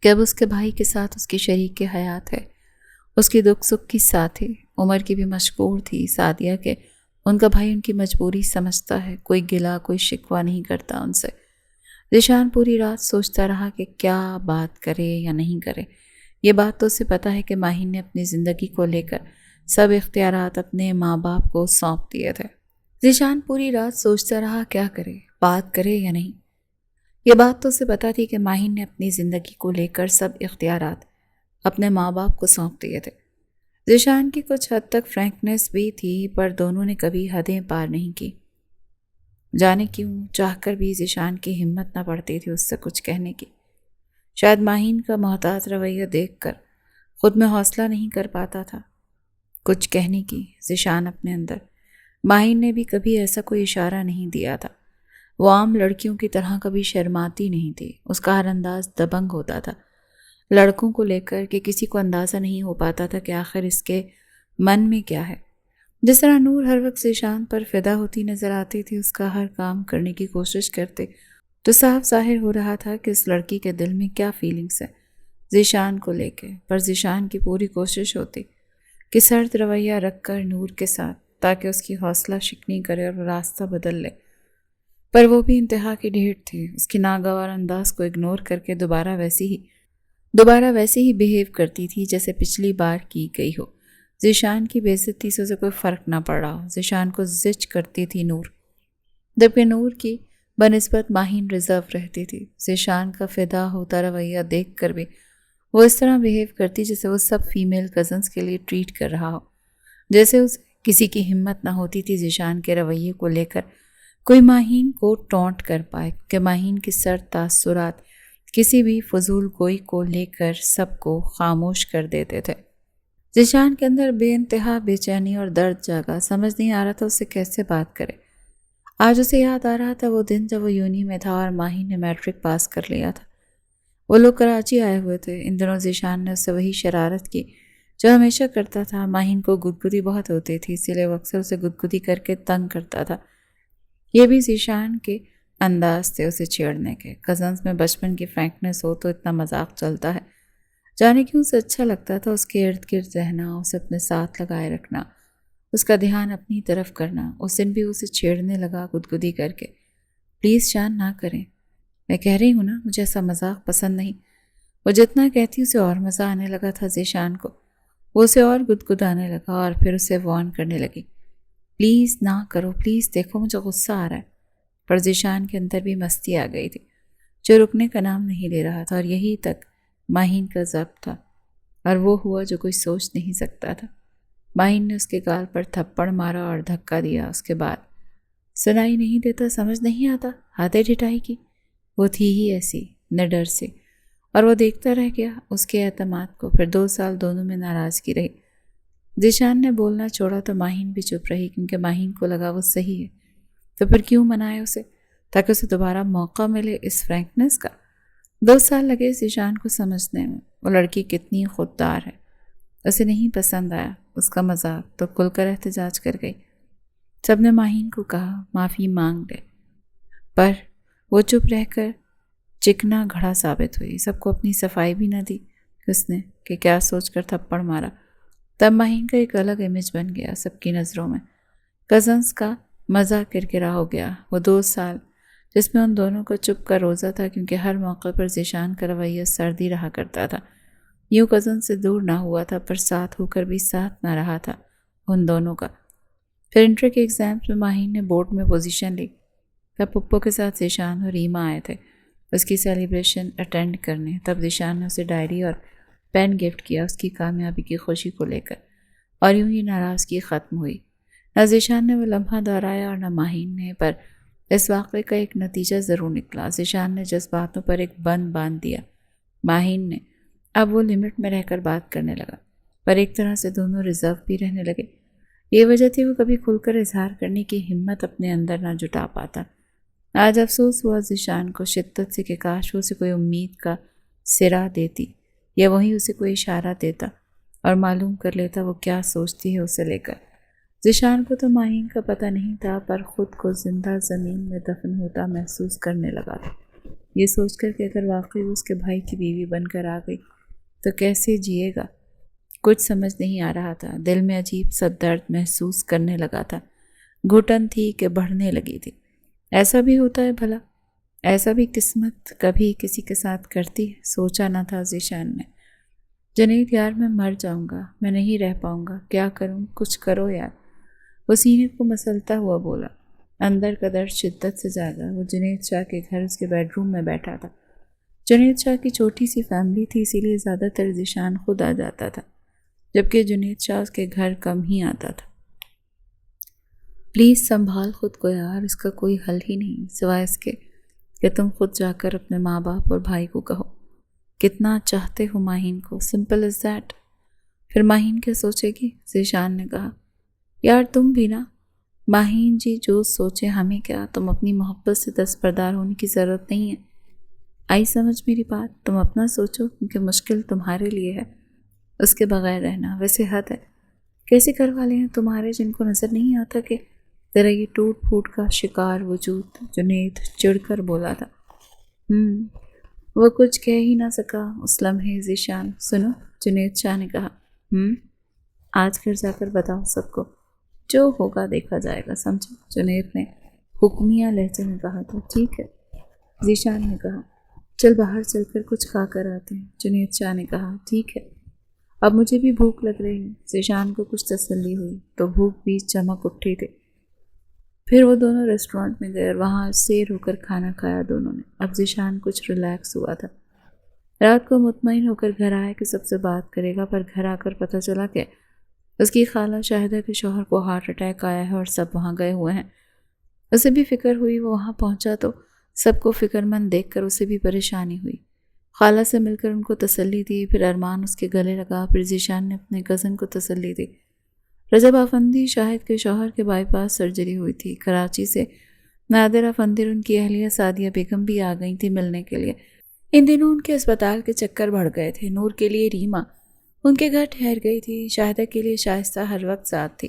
[SPEAKER 1] کہ اب اس کے بھائی کے ساتھ اس کی شریک حیات ہے، اس کی دکھ سکھ کی ساتھی۔ عمر کی بھی مشکور تھی سعدیہ کہ ان کا بھائی ان کی مجبوری سمجھتا ہے، کوئی گلہ کوئی شکوہ نہیں کرتا ان سے۔ ذیشان پوری رات سوچتا رہا کہ کیا بات کرے یا نہیں کرے۔ یہ بات تو اسے پتا ہے کہ ماہین نے اپنی زندگی کو لے کر سب اختیارات اپنے ماں باپ کو سونپ دیے تھے۔ ذیشان پوری رات سوچتا رہا کیا کرے، بات کرے یا نہیں۔ یہ بات تو اسے پتا تھی کہ ماہین نے اپنی زندگی کو لے کر سب اختیارات اپنے ماں باپ کو سونپ دیے تھے۔ ذیشان کی کچھ حد تک فرینکنیس بھی تھی، پر دونوں نے کبھی حدیں پار نہیں کی۔ جانے کیوں چاہ کر بھی ذیشان کی ہمت نہ پڑتی تھی اس سے کچھ کہنے کی۔ شاید ماہین کا محتاط رویہ دیکھ کر خود میں حوصلہ نہیں کر پاتا تھا کچھ کہنے کی۔ ذیشان اپنے اندر، ماہین نے بھی کبھی ایسا کوئی اشارہ نہیں دیا تھا۔ وہ عام لڑکیوں کی طرح کبھی شرماتی نہیں تھی، اس کا ہر انداز دبنگ ہوتا تھا لڑکوں کو لے کر کہ کسی کو اندازہ نہیں ہو پاتا تھا کہ آخر اس کے من میں کیا ہے۔ جس طرح نور ہر وقت ذیشان پر فدا ہوتی نظر آتی تھی، اس کا ہر کام کرنے کی کوشش کرتے، تو صاف ظاہر ہو رہا تھا کہ اس لڑکی کے دل میں کیا فیلنگز ہے ذیشان کو لے کے۔ پر ذیشان کی پوری کوشش ہوتی کہ سرد رویہ رکھ کر نور کے ساتھ، تاکہ اس کی حوصلہ شکنی کرے اور راستہ بدل لے، پر وہ بھی انتہا کی ڈھیٹ تھی۔ اس کی ناگوار انداز کو اگنور کر کے دوبارہ ویسے ہی بیہیو کرتی تھی جیسے پچھلی بار کی گئی ہو۔ ذیشان کی بے عزتی سے اسے کوئی فرق نہ پڑ رہا ہو۔ ذیشان کو زچ کرتی تھی نور، جبکہ نور کی بنسبت ماہین ریزرو رہتی تھی۔ ذیشان کا فدا ہوتا رویہ دیکھ کر بھی وہ اس طرح بیہیو کرتی جیسے وہ سب فیمیل کزنس کے لیے ٹریٹ کر رہا ہو، جیسے اسے کسی کی ہمت نہ ہوتی تھی ذیشان کے رویے کو لے کر کوئی ماہین کو ٹونٹ کر پائے، کہ ماہین کے سرد تاثرات کسی بھی فضول گوئی کو لے کر سب کو خاموش کر دیتے تھے۔ ذیشان کے اندر بے انتہا بے چینی اور درد جاگا، سمجھ نہیں آ رہا تھا اسے کیسے بات کرے۔ آج اسے یاد آ رہا تھا وہ دن جب وہ یونی میں تھا اور ماہین نے میٹرک پاس کر لیا تھا۔ وہ لوگ کراچی آئے ہوئے تھے۔ ان دنوں ذیشان نے اس سے وہی شرارت کی جو ہمیشہ کرتا تھا۔ ماہین کو گدگدی بہت ہوتی تھی، اسی لیے وہ اکثر اسے گدگدی کر کے تنگ کرتا تھا۔ یہ بھی ذیشان کے انداز تھے اسے چھیڑنے کے۔ کزنز میں بچپن کی فرینکنس ہو تو اتنا مذاق چلتا ہے، جانے کیوں اسے اچھا لگتا تھا اس کے ارد گرد رہنا، اسے اپنے ساتھ لگائے رکھنا، اس کا دھیان اپنی طرف کرنا۔ اس دن بھی اسے چھیڑنے لگا گدگدی کر کے، پلیز جان نہ کریں، میں کہہ رہی ہوں نا مجھے ایسا مذاق پسند نہیں۔ وہ جتنا کہتی اسے اور مزہ آنے لگا تھا ذیشان کو، وہ اسے اور گدگدانے لگا اور پھر اسے وارن کرنے لگی، پلیز نہ کرو، پلیز دیکھو مجھے غصہ آ رہا ہے۔ پر ذیشان کے اندر بھی مستی آ گئی تھی جو رکنے کا نام نہیں لے رہا تھا، اور یہی تک ماہین کا ضبط تھا، اور وہ ہوا جو کوئی سوچ نہیں سکتا تھا۔ ماہین نے اس کے گال پر تھپڑ مارا اور دھکا دیا۔ اس کے بعد سنائی نہیں دیتا، سمجھ نہیں آتا، ہاتھیں ڈھٹائی کی۔ وہ تھی ہی ایسی نڈر سے، اور وہ دیکھتا رہ گیا اس کے اعتماد کو۔ پھر 2 سال دونوں میں ناراضگی رہی۔ ذیشان نے بولنا چھوڑا تو ماہین بھی چپ رہی، کیونکہ ماہین کو لگا وہ صحیح ہے، تو پھر کیوں منائے اسے، تاکہ اسے دوبارہ موقع ملے اس فرینکنس کا۔ 2 سال لگے ذیشان کو سمجھنے میں وہ لڑکی کتنی خوددار ہے۔ اسے نہیں پسند آیا اس کا مذاق تو کھل کر احتجاج کر گئی۔ سب نے ماہین کو کہا معافی مانگ لے، پر وہ چپ رہ کر چکنا گھڑا ثابت ہوئی۔ سب کو اپنی صفائی بھی نہ دی اس نے کہ کیا سوچ کر تھپڑ مارا۔ تب ماہین کا ایک الگ امیج بن گیا سب کی نظروں میں۔ کزنز کا مزہ کرکرا ہو گیا۔ وہ 2 سال جس میں ان دونوں کو چپ کا روزہ تھا، کیونکہ ہر موقع پر ذیشان کا رویہ سردی رہا کرتا تھا۔ یوں کزن سے دور نہ ہوا تھا، پر ساتھ ہو کر بھی ساتھ نہ رہا تھا ان دونوں کا۔ پھر انٹر کے ایگزامز میں ماہین نے بورڈ میں پوزیشن لی۔ تب پپو کے ساتھ ذیشان اور ریما آئے تھے اس کی سیلیبریشن اٹینڈ کرنے۔ تب ذیشان نے اسے ڈائری اور پین گفٹ کیا اس کی کامیابی کی خوشی کو لے کر، اور یوں ہی ناراضگی ختم ہوئی۔ نہ ذیشان نے وہ لمحہ دہرایا اور نہ ماہین نے، پر اس واقعے کا ایک نتیجہ ضرور نکلا۔ ذیشان نے جذباتوں پر ایک بند باندھ دیا، ماہین نے اب وہ لمٹ میں رہ کر بات کرنے لگا، پر ایک طرح سے دونوں ریزرو بھی رہنے لگے۔ یہ وجہ تھی وہ کبھی کھل کر اظہار کرنے کی ہمت اپنے اندر نہ جٹا پاتا۔ آج افسوس ہوا ذیشان کو شدت سے کہ کاش وہ اسے کوئی امید کا سرا دیتی، یا وہیں اسے کوئی اشارہ دیتا اور معلوم کر لیتا وہ کیا سوچتی ہے اسے لے کر۔ ذیشان کو تو ماہین کا پتہ نہیں تھا، پر خود کو زندہ زمین میں دفن ہوتا محسوس کرنے لگا تھا، یہ سوچ کر کہ اگر واقعی اس کے بھائی کی بیوی بن کر آ گئی تو کیسے جیے گا۔ کچھ سمجھ نہیں آ رہا تھا، دل میں عجیب سا درد محسوس کرنے لگا تھا، گھٹن تھی کہ بڑھنے لگی تھی۔ ایسا بھی ہوتا ہے بھلا، ایسا بھی قسمت کبھی کسی کے ساتھ کرتی ہے، سوچا نہ تھا ذیشان نے۔ جنید یار میں مر جاؤں گا، میں نہیں رہ پاؤں گا، کیا کروں، کچھ کرو یار، وہ سینے کو مسلتا ہوا بولا۔ اندر کا درد شدت سے جاگا۔ وہ جنید شاہ کے گھر اس کے بیڈ روم میں بیٹھا تھا۔ جنید شاہ کی چھوٹی سی فیملی تھی، اسی لیے زیادہ تر ذیشان خود آ جاتا تھا، جبکہ جنید شاہ اس کے گھر کم ہی آتا تھا۔ پلیز سنبھال خود کو یار، اس کا کوئی حل ہی نہیں سوائے اس کے کہ تم خود جا کر اپنے ماں باپ اور بھائی کو کہو کتنا چاہتے ہو ماہین کو، سمپل از دیٹ۔ پھر ماہین کیا سوچے گی؟ ذیشان نے کہا، یار تم بھی نا، ماہین جی جو سوچے ہمیں کیا، تم اپنی محبت سے دستبردار ہونے کی ضرورت نہیں ہے۔ آئی سمجھ میری بات؟ تم اپنا سوچو، کیونکہ مشکل تمہارے لیے ہے اس کے بغیر رہنا، ویسے حد ہے۔ کیسے کروا لیں تمہارے جن کو نظر نہیں آتا کہ ذرا یہ ٹوٹ پھوٹ کا شکار وجود، جنید چڑھ کر بولا تھا۔ وہ کچھ کہہ ہی نہ سکا اس لمحے ذیشان۔ سنو، جنید شاہ نے کہا، آج گھر جا کر بتاؤ سب کو، جو ہوگا دیکھا جائے گا، سمجھے؟ جنید نے حکمیہ لہجے میں کہا تھا۔ ٹھیک ہے، ذیشان نے کہا۔ چل باہر چل کر کچھ کھا کر آتے ہیں، جنید شاہ نے کہا۔ ٹھیک ہے، اب مجھے بھی بھوک لگ رہی ہے۔ ذیشان کو کچھ تسلی ہوئی تو بھوک بھی چمک اٹھی تھی۔ پھر وہ دونوں ریسٹورنٹ میں گئے اور وہاں سیر ہو کر کھانا کھایا دونوں نے۔ اب ذیشان کچھ ریلیکس ہوا تھا۔ رات کو مطمئن ہو کر گھر آیا کہ سب سے بات کرے گا، پر گھر آ کر پتہ چلا کہ اس کی خالہ شاہدہ کے شوہر کو ہارٹ اٹیک آیا ہے اور سب وہاں گئے ہوئے ہیں۔ اسے بھی فکر ہوئی، وہ وہاں پہنچا تو سب کو فکر مند دیکھ کر اسے بھی پریشانی ہوئی۔ خالہ سے مل کر ان کو تسلی دی، پھر ارمان اس کے گلے لگا، پھر ذیشان نے اپنے کزن کو تسلی دی۔ رجب افندی شاہد کے شوہر کے بائی پاس سرجری ہوئی تھی۔ کراچی سے نادر افندی اور ان کی اہلیہ سعدیہ بیگم بھی آ گئی تھی ملنے کے لیے۔ ان دنوں ان کے اسپتال کے چکر بڑھ گئے تھے۔ نور کے لیے ریما ان کے گھر ٹھہر گئی تھی، شاہدہ کے لیے شائستہ ہر وقت ساتھ تھی۔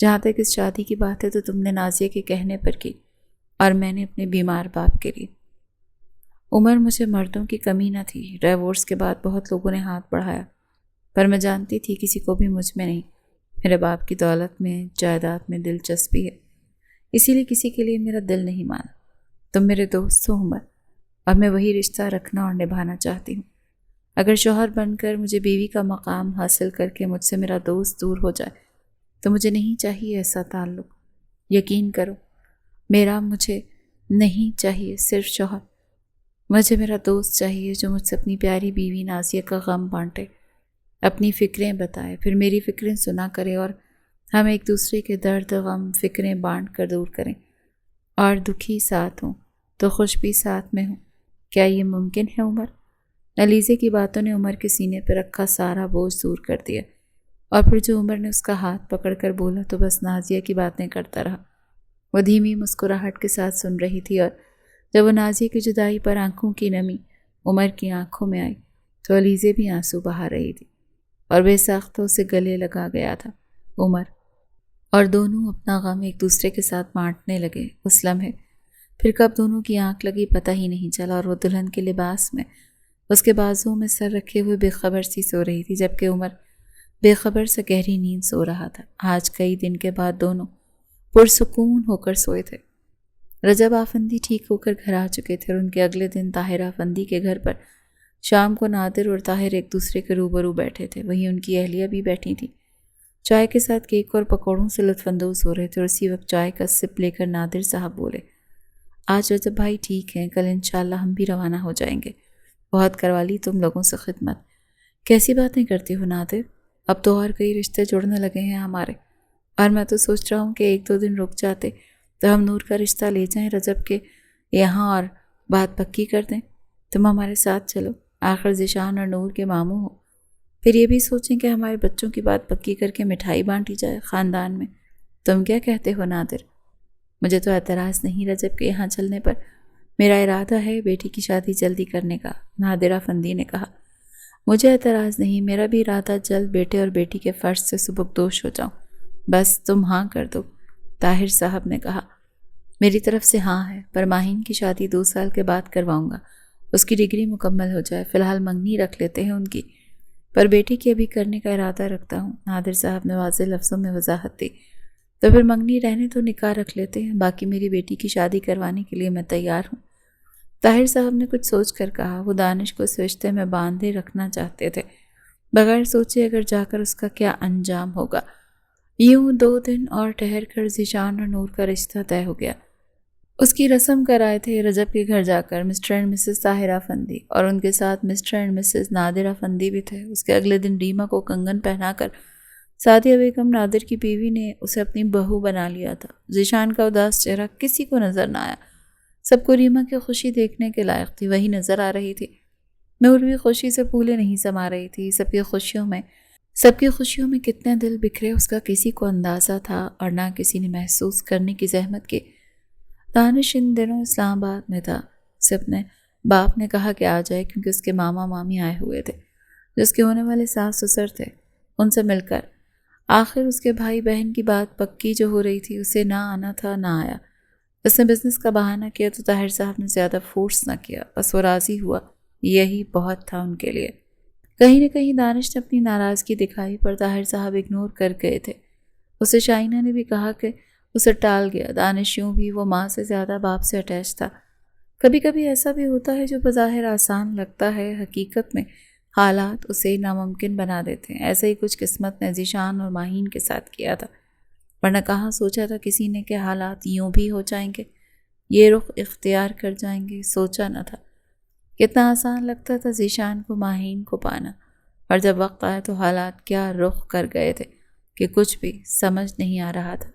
[SPEAKER 1] جہاں تک اس شادی کی بات ہے تو تم نے نازیہ کے کہنے پر کی اور میں نے اپنے بیمار باپ کے لیے۔ عمر، مجھے مردوں کی کمی نہ تھی۔ ڈیورس کے بعد بہت لوگوں نے ہاتھ بڑھایا، پر میں جانتی تھی کسی کو بھی مجھ میں نہیں۔ میرے باپ کی دولت میں، جائیداد میں دلچسپی ہے، اسی لیے کسی کے لیے میرا دل نہیں مانا۔ تم میرے دوست ہو عمر، اور میں وہی رشتہ رکھنا اور نبھانا چاہتی ہوں۔ اگر شوہر بن کر مجھے بیوی کا مقام حاصل کر کے مجھ سے میرا دوست دور ہو جائے تو مجھے نہیں چاہیے ایسا تعلق۔ یقین کرو، مجھے نہیں چاہیے صرف شوہر، مجھے میرا دوست چاہیے جو مجھ سے اپنی پیاری بیوی نازیہ کا غم بانٹے، اپنی فکریں بتائے، پھر میری فکریں سنا کرے اور ہم ایک دوسرے کے درد غم فکریں بانٹ کر دور کریں، اور دکھی ساتھ ہوں تو خوش بھی ساتھ میں ہوں۔ کیا یہ ممکن ہے عمر؟ علیزے کی باتوں نے عمر کے سینے پر رکھا سارا بوجھ دور کر دیا، اور پھر جو عمر نے اس کا ہاتھ پکڑ کر بولا تو بس نازیہ کی باتیں کرتا رہا۔ وہ دھیمی مسکراہٹ کے ساتھ سن رہی تھی، اور جب وہ نازیہ کی جدائی پر آنکھوں کی نمی عمر کی آنکھوں میں آئی تو علیزے بھی آنسو بہا رہی تھی اور بے ساختہ اسے گلے لگا گیا تھا عمر، اور دونوں اپنا غم ایک دوسرے کے ساتھ بانٹنے لگے اس لمحے۔ پھر کب دونوں کی آنکھ لگی پتہ ہی نہیں چلا، اور وہ دلہن کے لباس میں اس کے بازوں میں سر رکھے ہوئے بے خبر سی سو رہی تھی، جبکہ عمر بے خبر سے گہری نیند سو رہا تھا۔ آج کئی دن کے بعد دونوں پرسکون ہو کر سوئے تھے۔ رجب آفندی ٹھیک ہو کر گھر آ چکے تھے، اور ان کے اگلے دن طاہر آفندی کے گھر پر شام کو نادر اور طاہر ایک دوسرے کے روبرو بیٹھے تھے۔ وہیں ان کی اہلیہ بھی بیٹھی تھی، چائے کے ساتھ کیک اور پکوڑوں سے لطف اندوز ہو رہے تھے، اور اسی وقت چائے کا سپ لے کر نادر صاحب بولے، آج رجب بھائی ٹھیک ہیں، کل انشاءاللہ ہم بھی روانہ ہو جائیں گے۔ بہت کروا لی تم لوگوں سے خدمت۔ کیسی باتیں کرتی ہو نادر؟ اب تو اور کئی رشتے جڑنے لگے ہیں ہمارے، اور میں تو سوچ رہا ہوں کہ ایک دو دن رک جاتے تو ہم نور کا رشتہ لے جائیں رجب کے یہاں اور بات پکی کر دیں۔ تم ہمارے ساتھ چلو، آخر ذیشان اور نور کے ماموں ہو۔ پھر یہ بھی سوچیں کہ ہمارے بچوں کی بات پکی کر کے مٹھائی بانٹی جائے خاندان میں۔ تم کیا کہتے ہو نادر؟ مجھے تو اعتراض نہیں رجب کے یہاں چلنے پر، میرا ارادہ ہے بیٹی کی شادی جلدی کرنے کا، نادر آفندی نے کہا۔ مجھے اعتراض نہیں، میرا بھی ارادہ جلد بیٹے اور بیٹی کے فرض سے سبکدوش ہو جاؤں، بس تم ہاں کر دو، طاہر صاحب نے کہا۔ میری طرف سے ہاں ہے، پر ماہین کی شادی 2 سال کے بعد کرواؤں گا، اس کی ڈگری مکمل ہو جائے، فی الحال منگنی رکھ لیتے ہیں ان کی، پر بیٹی کی ابھی کرنے کا ارادہ رکھتا ہوں۔ نادر صاحب نے واضح لفظوں میں وضاحت دی۔ تو پھر منگنی رہنے تو نکاح رکھ لیتے ہیں، باقی میری بیٹی کی شادی کروانے کے لیے میں تیار ہوں۔ طاہر صاحب نے کچھ سوچ کر کہا۔ وہ دانش کو اس رشتے میں باندھے رکھنا چاہتے تھے، بغیر سوچے اگر جا کر اس کا کیا انجام ہوگا۔ یوں 2 دن اور ٹھہر کر ذیشان اور نور کا رشتہ طے ہو گیا۔ اس کی رسم کرائے تھے رجب کے گھر جا کر Mr and Mrs Tahir Afandi, اور ان کے ساتھ Mr and Mrs Nadir Afandi بھی تھے۔ اس کے اگلے دن ریما کو کنگن پہنا کر سعدیہ بیگم نادر کی بیوی نے اسے اپنی بہو بنا لیا تھا۔ ذیشان کا اداس چہرہ کسی کو نظر نہ آیا، سب کو ریما کی خوشی دیکھنے کے لائق تھی، وہی نظر آ رہی تھی۔ نور بھی خوشی سے پھولے نہیں سما رہی تھی۔ سب کی خوشیوں میں کتنے دل بکھرے اس کا کسی کو اندازہ تھا، اور نہ کسی نے محسوس کرنے کی زحمت کی۔ دانش ان دنوں اسلام آباد میں تھا۔ اسے اپنے باپ نے کہا کہ آ جائے، کیونکہ اس کے ماما مامی آئے ہوئے تھے جو اس کے ہونے والے ساس سسر تھے۔ ان سے مل کر آخر اس کے بھائی بہن کی بات پکی جو ہو رہی تھی، اسے نہ آنا تھا، نہ آیا۔ اس نے بزنس کا بہانہ کیا تو طاہر صاحب نے زیادہ فورس نہ کیا، بس وہ راضی ہوا، یہی بہت تھا ان کے لیے۔ کہیں نہ کہیں دانش نے اپنی ناراضگی دکھائی، پر طاہر صاحب اگنور کر گئے تھے۔ اسے شائنہ نے بھی کہا کہ اسے ٹال گیا۔ دانش یوں بھی وہ ماں سے زیادہ باپ سے اٹیچ تھا۔ کبھی کبھی ایسا بھی ہوتا ہے جو بظاہر آسان لگتا ہے، حقیقت میں حالات اسے ناممکن بنا دیتے ہیں۔ ایسا ہی کچھ قسمت نے ذیشان اور ماہین کے ساتھ کیا تھا، ورنہ کہاں سوچا تھا کسی نے کہ حالات یوں بھی ہو جائیں گے، یہ رخ اختیار کر جائیں گے، سوچا نہ تھا۔ کتنا آسان لگتا تھا ذیشان کو ماہین کو پانا، اور جب وقت آیا تو حالات کیا رخ کر گئے تھے کہ کچھ بھی سمجھ نہیں آ رہا تھا۔